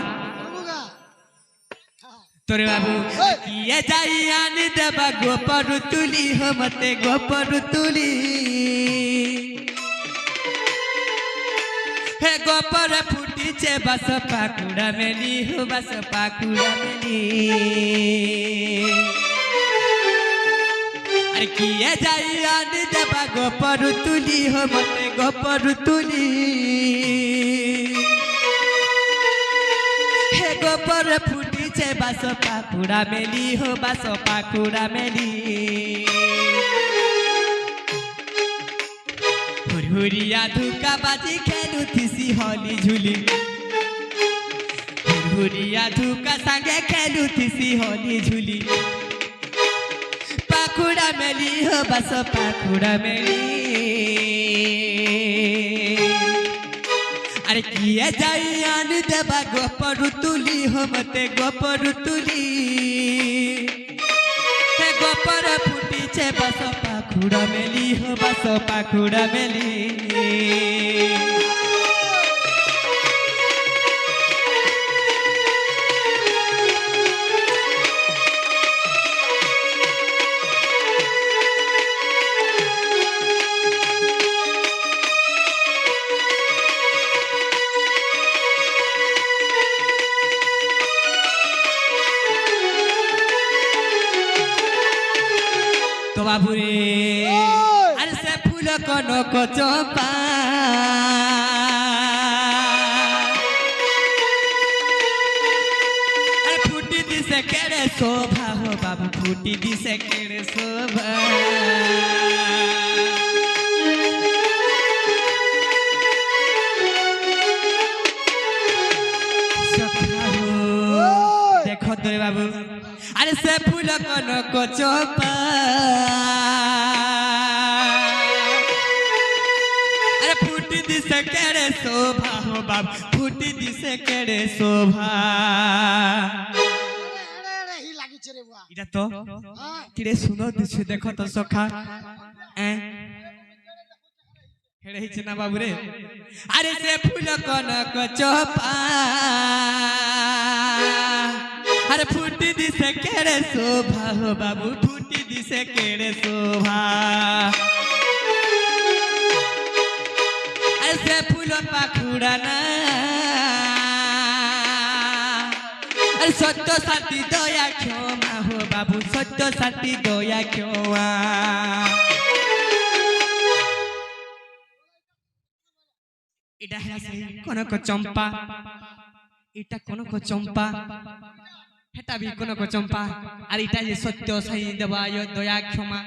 तोरे बाबू किए जाई आनी देबा गोपर तुली हो मते गोपर तुली हे गोपर फुटी छे बस पाखुड़ा मेली हो बस पाखुड़ा मेली अरे किए जाई आनी देबा गोपर तुली हो मते गोपर तुली हे गोपर फुटी छे बस पाखुड़ा मेली हो बस पाखुड़ा मेली हुरिया धुका बाजी खेलू थी होली झूली हुरिया धुका संगे खेलू थी होली झूली पाखुड़ा मेली हो बस पाखुड़ा मेली अरे किए जाई आन देबा गोपर तुली हो मते गोपर तुली हे गोपर फुटी छे बस पाखुड़ा मेली हो बस पाखुड़ा मेली तो बाबू रे अरे से फूल कनक चंपा अरे फूटी दिसे केड़े शोभा हो बाबू फूटी दिसे केड़े शोभा देखो तो बाबू अरे से फूल कनक चंपा अरे फूटी दिसे केड़े शोभा हो बाब फूटी दिसे केड़े शोभा इटा तो किरे सुनो दिछु देखो तो सखा हेड़े हिच ना बाबू रे अरे से फूल कनक चंपा अरे फूटी दिसे केड़े शोभा हो बाबू फूटी दिसे केड़े शोभा अरे से फूल पाखुड़ा ना अरे सत्य साथी दया क्षमा हो बाबू सत्य साथी दया क्षमा इटा है सही कनक चंपा इटा कनक चंपा हेटा भी कनक चंपा और इटा जे सत्य सही देवा यो दया क्षमा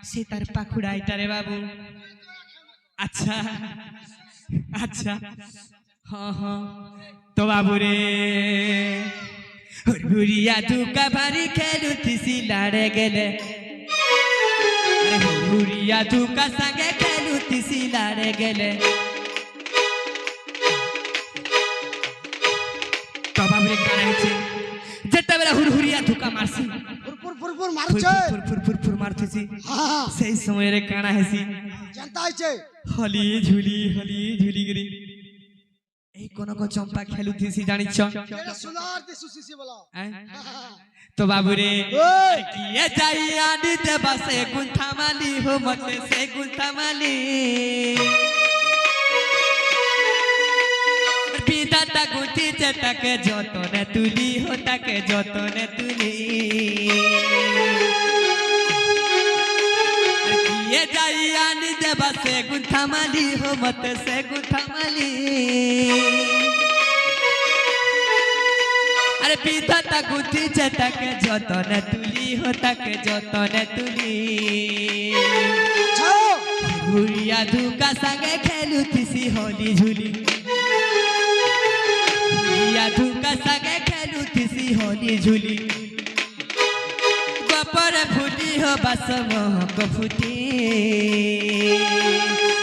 से तार पाखुड़ा इटा रे बाबू अच्छा अच्छा हाँ हाँ तो बाबू रे हुरिया धुका भारी खेलू थी लाड़े गेले हुरिया धुका संगे खेलू थी लाड़े गेले तो बाबू रे काना है जेता बेला हुरिया धुका मारसी फुरफुर मारछे फुरफुर मारथसी हां सही समय रे काना हेसी जनता आइछे हली झुली गिरी ए कोनो को चंपा खेलु थीसी जानि छ केरे सुनार दिसु सीसी बोला तो बाबू रे किए जाई आडी देबा से गुंथा माली हो मते से गुंथा माली बिदाता गुंथी चटके जतने तुली हो ताके जतने तुली किए जाई आडी देबा से गुंथा माली हो मते से गुंथा माली अरे बिदाता गुंथी चटके जतने तुली हो ताके जतने तुली हुरिया धुका संगे खेलु थीसी होली झूली हुरिया धुका संगे खेलु थीसी होली झूली गोपर फूटी हो बस मोहक फूटी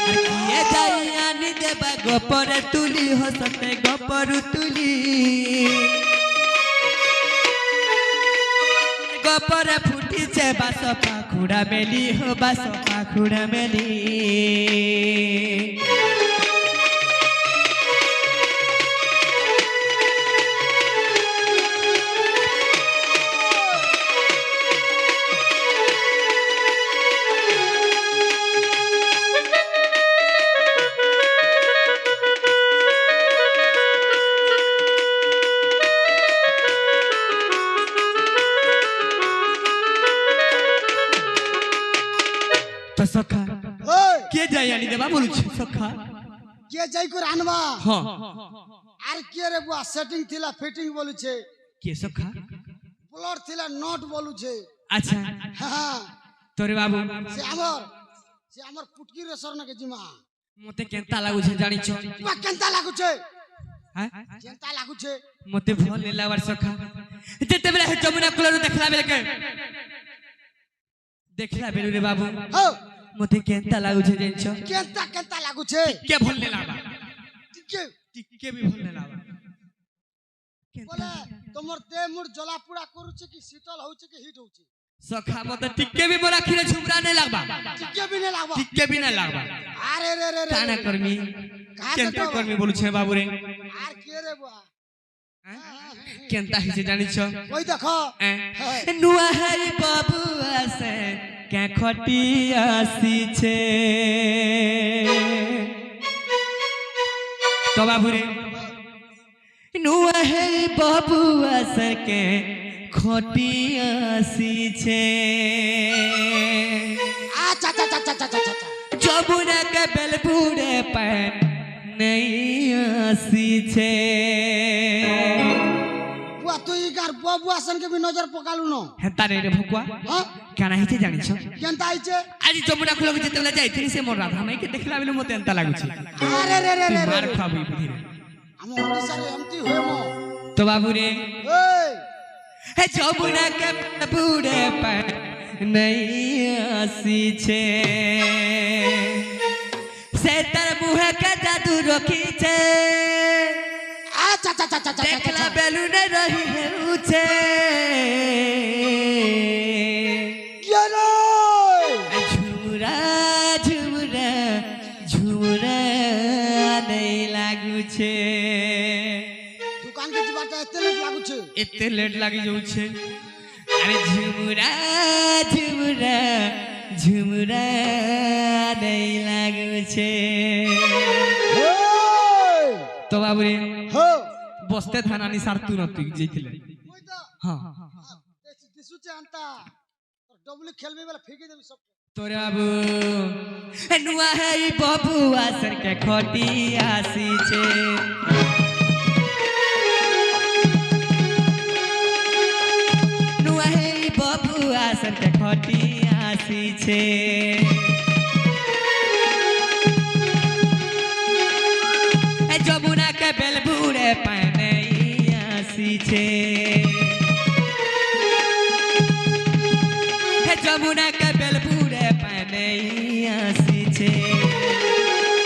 किए जाई आनी देबा গপরে তুলি হসতে গপরু তুলি গপরে ফুটিছে বাস পাখুড়া মেলি হো বাস পাখুড়া মেলি তো সখা ওই কে যাই আনি দেবা বলছে সখা কে যাই করে আনবা হ্যাঁ আর কে রে বুয়া সেটিং থিলা ফিটিং বলুছে কে সখা প্লট থিলা নট বলুছে আচ্ছা হ্যাঁ তোরে বাবু সে আমার পুটকি রে সরনাকে জিমা মতে কেনতা লাগুছে জানিছ বা কেনতা লাগুছে হ্যাঁ কেনতা লাগুছে মতে ভাল লাগার সখা যেতেবেলে যমুনা কুলରୁ দেখলা বেলকে দেখলা বেলু রে বাবু হো মতে কেনতা লাগুছে জানিছ কেনতা লাগুছে কে ভাল লাগা টিকে টিকে বি ভাল লাগা বলে তোমার দেহ মুর জলা পুড়া করুছে কি শীতল হচ্ছে কি হিট হচ্ছে সখা মতে টিকে বি মোরা খিরে ঝুমরা নাই লাগবা টিকে বি না লাগবা টিকে বি নাই লাগবা আরে রে রে রে কানা করমি কেনতা করমি বলছে বাবু রে আর কে রে বুয়া কেনতা হিছে জানিছ ওই দেখো নুয়া হাই বাবু আছে কে খটি আসিছে তো বাবু রে নুয়া হাই বাবু আছে কে খটি আসিছে আচ্ছা আচ্ছা আচ্ছা আচ্ছা আচ্ছা যমুনা কে বেলপুরে পান নেই আসিছে বুয়া তুই গার বাবু আসন কে বি নজর পকালু ন হেতা রে রে ভকুয়া হ্যাঁ কেনা হিছে জানিছ কেনতা আইছে আজ যমুনা কুলকে যেতেবেলে যাইଥିଲି সে মোর রাধা মাইকে দেখলা বেলে মতে এন্তা লাগুছে আরে রে রে রে মার খাবি বুঝিরে আম ওড়িশারে এমতি হয়ে মো তো বাবু রে এই হে যমুনা কে বুড়ে পান নেই আসিছে সে তার মুহে কে জাদু রখিছে আচ্ছা আচ্ছা আচ্ছা আচ্ছা দেখলা বেলুনে রহি হেউছে কে রে ঝুমুরা ঝুমুরা ঝুমুরা নেই লাগুছে দোকান কে জিবাটা এতে লেট লাগুছে এতে লেট লাগি যাচ্ছে আরে ঝুমুরা ঝুমুরা ঝুমুরা নেই লাগুছে এই তো বাবু রে হো বসতে থানানি সার তু নতুক যেছিলে ওই তো হ্যাঁ দিশুছে আনতা ডবলি খেলবি বলে ফেকি দেবি সব তোরে বাবু নুয়া হেই বাবু আসর কে খটি আসিছে নুয়া হেই বাবু আসর কে খটি আসিছে যমুনা কে বেলবুড়ে পানে আসিছে যমুনা কে বেলবুড়ে পানে আসিছে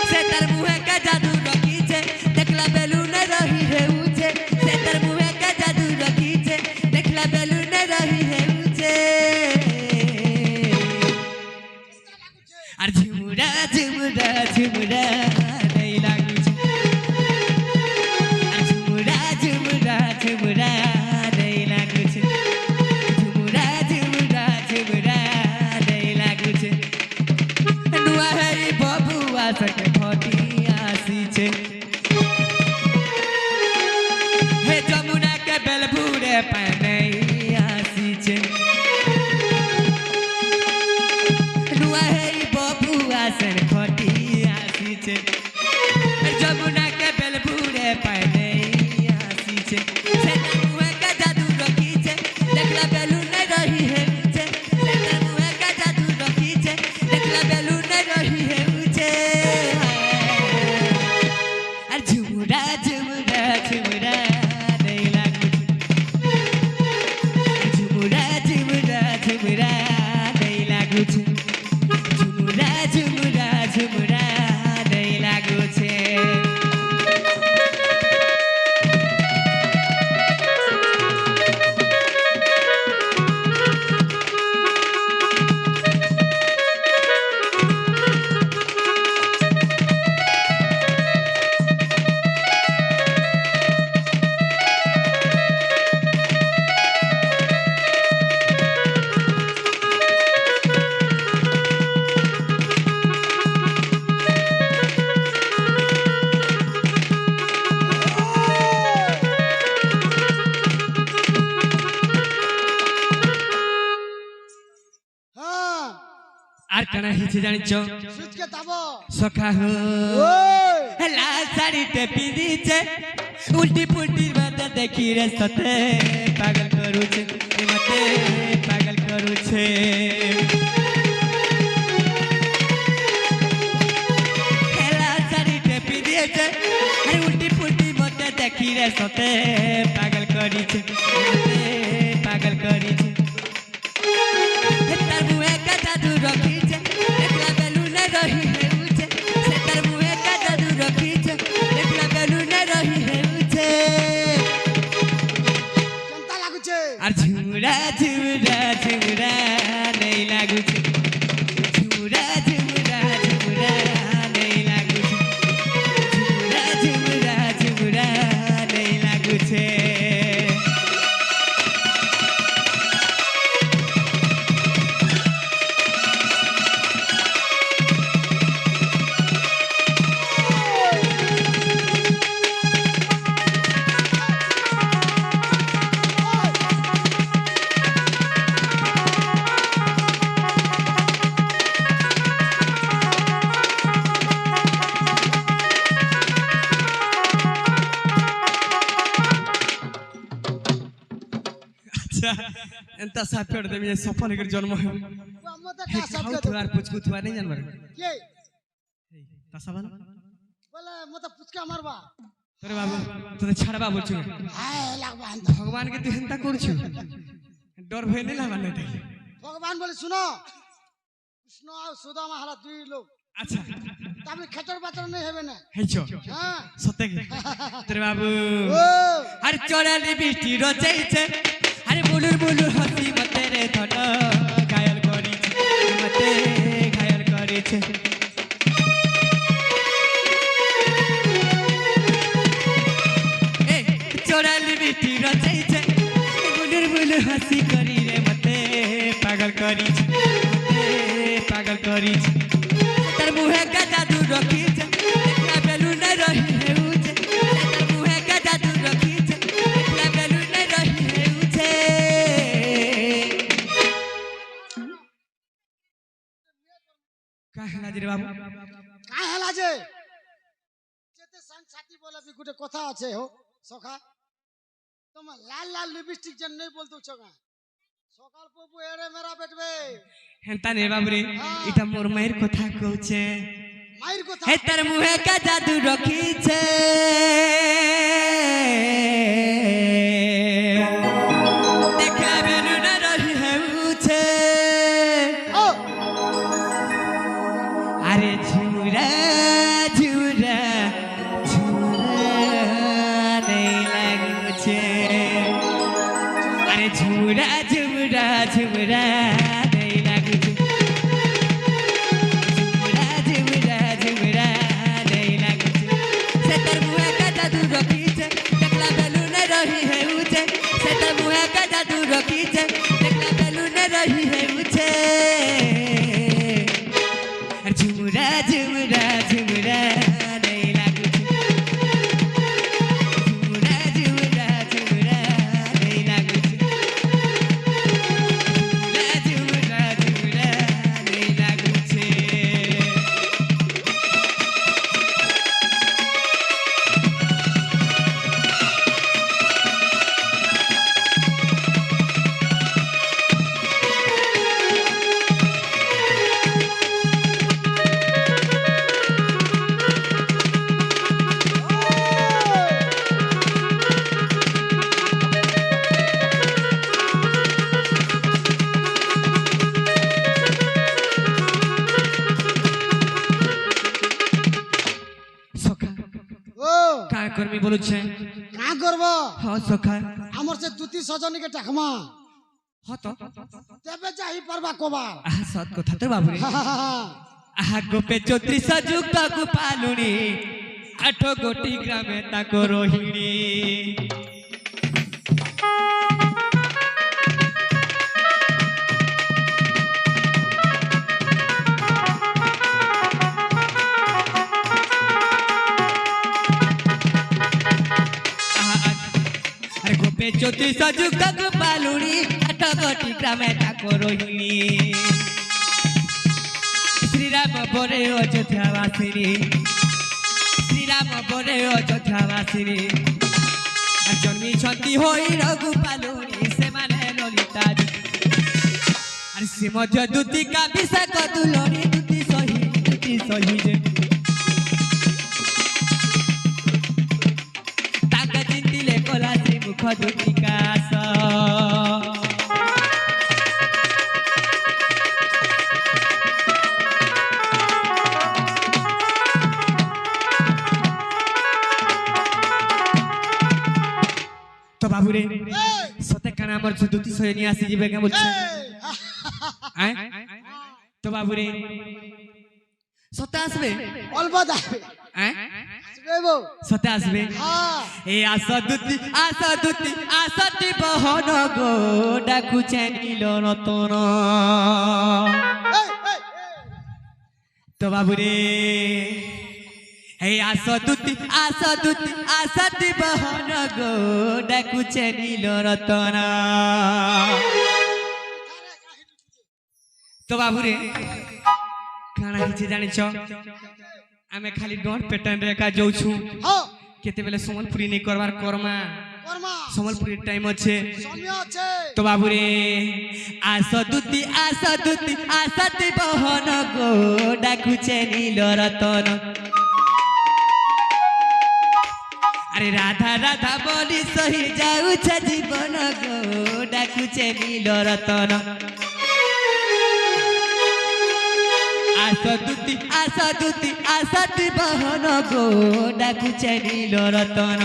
সে তার মুহে কে জাদু রখিছে দেখলা বেলুনে রহি হেউছে সে তার মুহে কে জাদু রখিছে দেখলা বেলুনে রহি হেউছে আর ঝুমুরা ঝুমুরা ঝুমুরা নেই লাগুছে আর ঝুমুরা ঝুমুরা ঝুমুরা নেই লাগুছে ঝুমুরা ঝুমুরা ঝুমুরা নেই লাগুছে নুয়া হেই বাবু আসকে খটি আসিছে হে যমুনা কে বেলবুড়ে পানে আসিছে নুয়া হেই বাবু আসন খটি আসিছে যমুনা কে বেলবুড়ে পানে আসিছে সে তার মুহে কে জাদু রখিছে দেখলা বেলুনে রহি হেউছে সে তার মুহে কে জাদু রখিছে দেখলা বেলুনে রহি হেউছে আর ঝুমুরা ঝুমুরা ঝুমুরা নেই লাগুছে ঝুমুরা ঝুমুরা ঝুমুরা নেই লাগুছে ঝুমুরা ঝুমুরা ঝুমুরা নেই লাগুছে আর কানা হিছে জানিছ সুইচ কে দাব সখা হো ওই লাল শাড়িতে পিঁধিছে উল্টি পুল্টি মতে দেখি রে সতে পাগল করুছে মতে পাগল করুছে লাল শাড়িতে পিঁধিছে আরে উল্টি পুল্টি মতে দেখি রে সতে পাগল করিছে মতে পাগল করিছে তার মুহে কা জাদু রখিছে দেখলা বেলুনে রহি হেউছে সে তার মুহে কা জাদু রখিছে দেখলা বেলুনে রহি হেউছে কেনতা লাগুছে আর ঝুমুরা ঝুমুরা ঝুমুরা নেই লাগুছে ঝুমুরা ঝুমুরা ঝুমুরা নেই লাগুছে ঝুমুরা ঝুমুরা ঝুমুরা নেই লাগুছে एंता साफ कर दे मैं सफल कर जन्म है মতে हे কা সব खाऊ কে तो यार पुचकू तो नहीं जानवर কে तसाबन বলে মতে পুচকা মারবা तोरे बाबू तो छाड़बा बोलछु হায় লাগবা আনতা भगवान के तू हेंता करछु डर भय नहीं लागल नहीं ভগবান বলে শুনো কৃষ্ণ আর সুদামা হারা দুই লোক अच्छा তবে খেচর বাচর নেই হবে না हेचो হ্যাঁ सत्य के तोरे बाबू ও अरे चोराली बिस्टी रोचैছে अरे बुलुर बुलुर हसी मते रे धन घायल करिছে मते घायल करिছে ए चोराली बिस्टी रोचैছে बुलुर बुलुर हसी करी रे मते पागल करिছে मते पागल करिছে तार मुहे का जादू रखिছে देखला बेलुन रही हेउছে तार मुहे का जादू रखिছে देखला बेलुन रही हेउছে কাহে লাজি রে বাবু কাই হেলা যে যেতে संग साथी বলে বি গুটে কথা আছে হো সখা তোমার লাল লাল লিপস্টিক যেন নেই বলতো ছগা সকাল পপু এড়ে মেরা বেটবে হেন্তা নে বাবু রে এটা মোর মায়ের কথা কইছে মাইর কথা হে তার মুহে কা জাদু রখিছে দেখলা বেলুন রহি হেউছে ও আরে ঝুরা ঝুরা ঝুরা নেই লাগুছে আরে ঝুরা ঝুরা ঝুরা নেই লাগুছে ঝুরা ঝুরা ঝুরা নেই লাগুছে সে তার মুহে কা জাদু রখিছে দেখলা বেলুন রহি হেউছে সে তার মুহে কা জাদু রখিছে দেখলা বেলুন রহি হেউছে झुमरा झुमरा झुमरा नहीं लागुছে झुमरा झुमरा झुमरा नहीं लागुছে झुमरा झुमरा झुमरा नहीं लागुছে সখা ও কা করমি বলুছে কা করব হ সখা আমার সে দুতি সজনীকে টাকমা হ তো তেবে যাই পারবা কবার আহা সৎ কথা তো বাবু রে আহা গোপে 34 যুক্ত গোপালুনি 8 গোটি গ্রামে তাকো রোহিণী पे ज्योति सजुग बालुड़ी 8 गोटी ग्रामे ताको रोहिणी শ্রীরাম বনে অযোধ্যাবাসিনী শ্রীরাম বনে অযোধ্যাবাসিনী আর জন্মিছন্তি হই রঘুপালুনি ସେମାନେ ললিতা আর সে মধ্য দুতি কাবিসাক দুলনি দুতি সহি যে তাকে চিন্তিলে কলা শ্রী মুখ দুতি কাশ তো বাবুরে সতে কানা আমার দুতি সহি নিয়ে আসি যাবে কে বলছে তো বাবুরে সতে আসবে অল্প আসবে আসবে বউ সতে আসবে হ্যাঁ এই আসতি বহন গো ডাকুছে নীল রতন এই, এই, এই। তো বাবুরে এই আসতি বহন গো ডাকুছে নীল রতন তো বাবুরে কাଣା কিছু জানিছ আমি খালি ডর পেটন রেখা যাউছু হ্যাঁ কেতেবেলে সম্বলপুরি নেই করবার কর্মা কর্মা সম্বলপুরি টাইম আছে সময় আছে তো বাবুরে আসতি বহন গো ডাকুছে নীল রতন আরে রাধা রাধা বলি সহি যাউছে জীবন গো ডাকুছে নীল রতন আসতি বহন গো ডাকুছে নীল রতন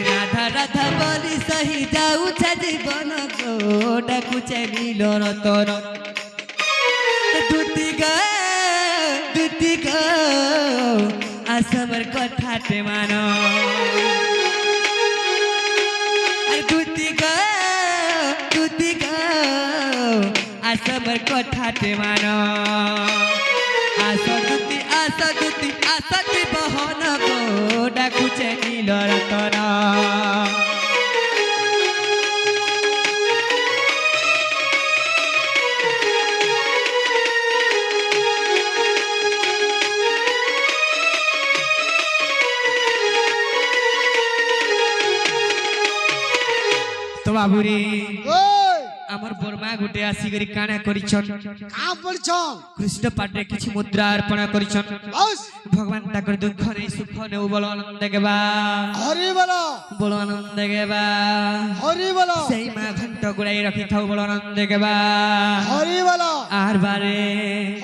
রাধা রাধা বলি সহি যাউছে জীবন গো ডাকুছে নীল রতন দুতি গো আসবার কথাতে মান দুতি গো আসবার কথাতে মান আসতি বহন গো ডাকুছে নীল রতন তো বাবুরে ওই আমার বর্মা গুটে আসিকরি কানা করিছন কাম পড়ছন কৃষ্ণ পাটে কিছু মুদ্রা অর্পণ করিছন বস ভগবান তাকর দুঃখ নেই সুখ নেই বল আনন্দ গেবা হরি বলো বল আনন্দ গেবা হরি বলো সেই মা ঘন্ট গুড়াই রাখি থাও বল আনন্দ গেবা হরি বলো আর বারে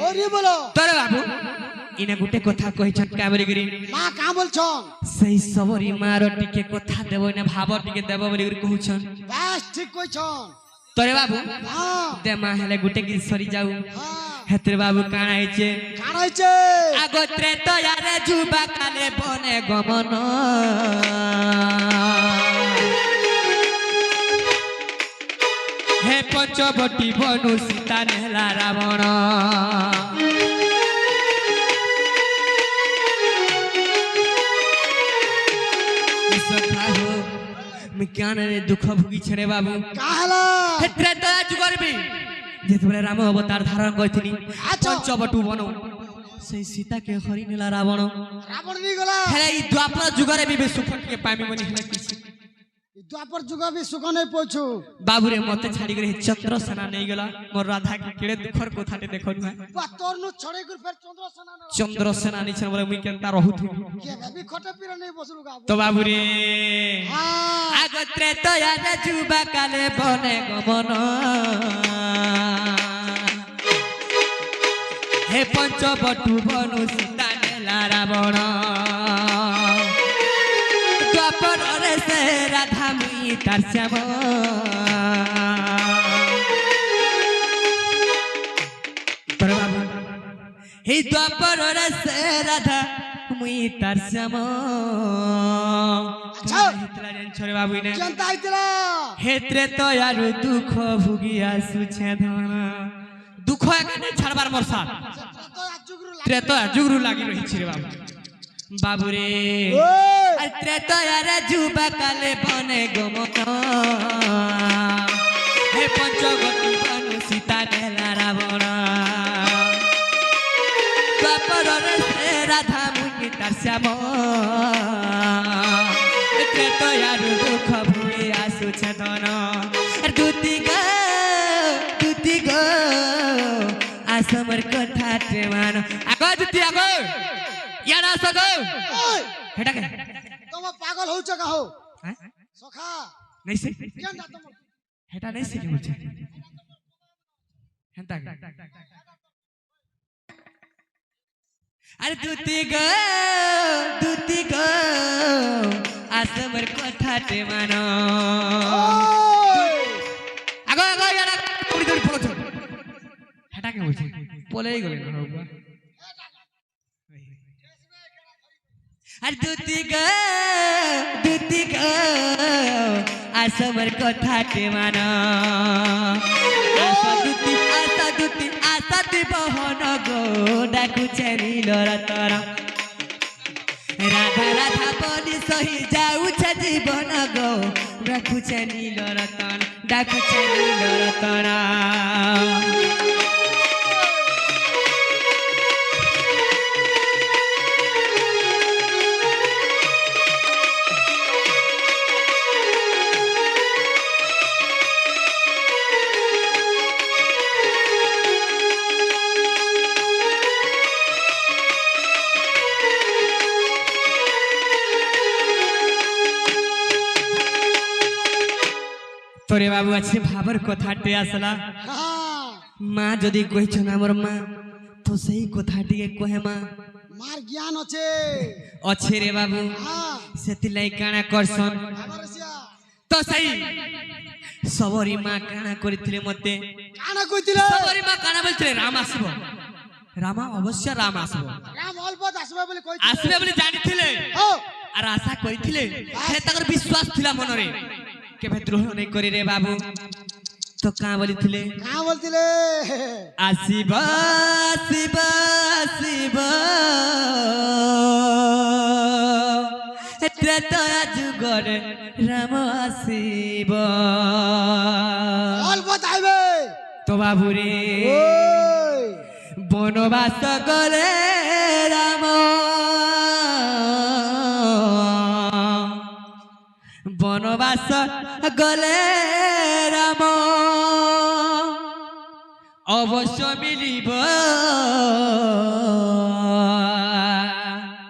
হরি বলো তোর বাবু ইনে গুটে কথা কইছন কাবরি গরি মা কাম বলছন সেই সবরি মার টিকে কথা দেব না ভাব টিকে দেব বলি গরি কহুছন বাস ঠিক কইছন তোরে বাবু হ্যাঁ দে মা হেলে গুটে কি সরি যাও হ্যাঁ হেতরে বাবু কানা হইছে কানাইছে আগত্রে তয়ারে যুবা কালে বনে গমন হে পঞ্চবটি বনু সীতা নেলা রাবণ জ্ঞানের দুঃখ ভুগিছে রে বাবু কাহলা হেতরে তয়া যুগরবি যেতবেলে রাম অবতার ধারণ করিথিনি আচ্ছা। পঞ্চবটু বন সেই সীতাকে হরি নেলা রাবণ রাবণ নি গলা হেলে এই দ্বাপর যুগরে বি সুখ টিকে পাইমি মনি হেলে কিছু দ্বাপর যুগ বি সুখ নাই পছু বাবুরে মতে ছাড়ি করে চন্দ্রসেনা নেই গলা মোর রাধা কে কেড়ে দুঃখর কথাতে দেখো না বা তোর নু ছড়ে গুর ফের চন্দ্রসেনা না চন্দ্রসেনা নিছে বলে মুই কেনতা রহুথি কে ভাবি খটে পিরে নাই বসলু গা তো বাবুরে হ্যাঁ আগত্রে তয়ারে যুবা কালে বনে গমন হে পঞ্চবটু বনু সীতা নেলা রাবণ দ্বাপরে সে রাধা মুই তার শ্যাম তোরে বাবু এই দ্বাপরে সে রাধা মুই তার শ্যাম আচ্ছা। হিতলা জানছরে বাবু না জনতা আইতলা হেত্রে তো আর দুঃখ ভুগি আসুছে ধন দুঃখ এখানে ছাড়বার মরসা তো আজুগুরু ত্রেতয়া যুগরু লাগি রহিছি রে বাবু বাবুরে ওই আর ত্রেতয়ারে যুবা কালে বনে গমন হে পঞ্চবটী বনু সীতা নেলা রাবণ ଛେଦନ ଦୁତି ଗো আস মোর কথাতে মান আগ দুতি আগ ইয়ার আস গো ওই হেটা কে তোমরা পাগল হউছ কা হো হ্যাঁ সখা নাই সে কেনটা তোমরা হেটা নাই সে কি বলছে হেনতা আরে দুতি গো আস মোর কথাতে মান ওই আগ ইয়ার দৌড়ি দৌড়ি ফলো চল হেটা কে বলছে পলেই গেল না বাবা আর দুতি গো আস মোর কথাতে মান আশা বহন গো ডাকুছে নীল রতন রাধা রাধা বলি সহি যাউছে জীবন গো ডাকুছে নীল রতন ডাকুছে নীল রতন তোরে বাবু আছে ভাবর কথাটি আসলা হ্যাঁ মা যদি কইছ না মোর মা তো সেই কথাটিকে কহে মা মার জ্ঞান আছে অছে রে বাবু হ্যাঁ সেতিলাই কাଣା করছন আবার আসিয়া তো সেই সবরি মা কাଣା করিଥିଲେ মতে কানা কইতিলে সবরি মা কাଣା বলছিলে রাম আসব রামা অবশ্য রাম আসব রাম অল্পত আসবে বলে কইতিলে আসবে বলে জানিଥିଲେ ও আর আশা করিଥିଲେ সে তাকর বিশ্বাস থিলা মনরে কেবে দ্রোহ নাই করি রে বাবু তো কা বলিଥିଲେ কা বলতিলে আসিব আসিব আসিব ত্রেতয়া যুগরে রাম আসিব অল্পত আইবে তো বাবু রে ওই বনবাস গলে রাম বনবাস গলে রাম অবশ্য মিলিব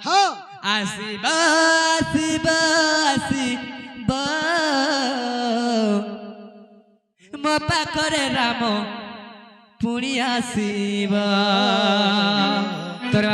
হ্যাঁ আসিব আসিব আসিব ମୋ ପାଖରେ ରାମ ପୁଣି ଆସିବ ତୋର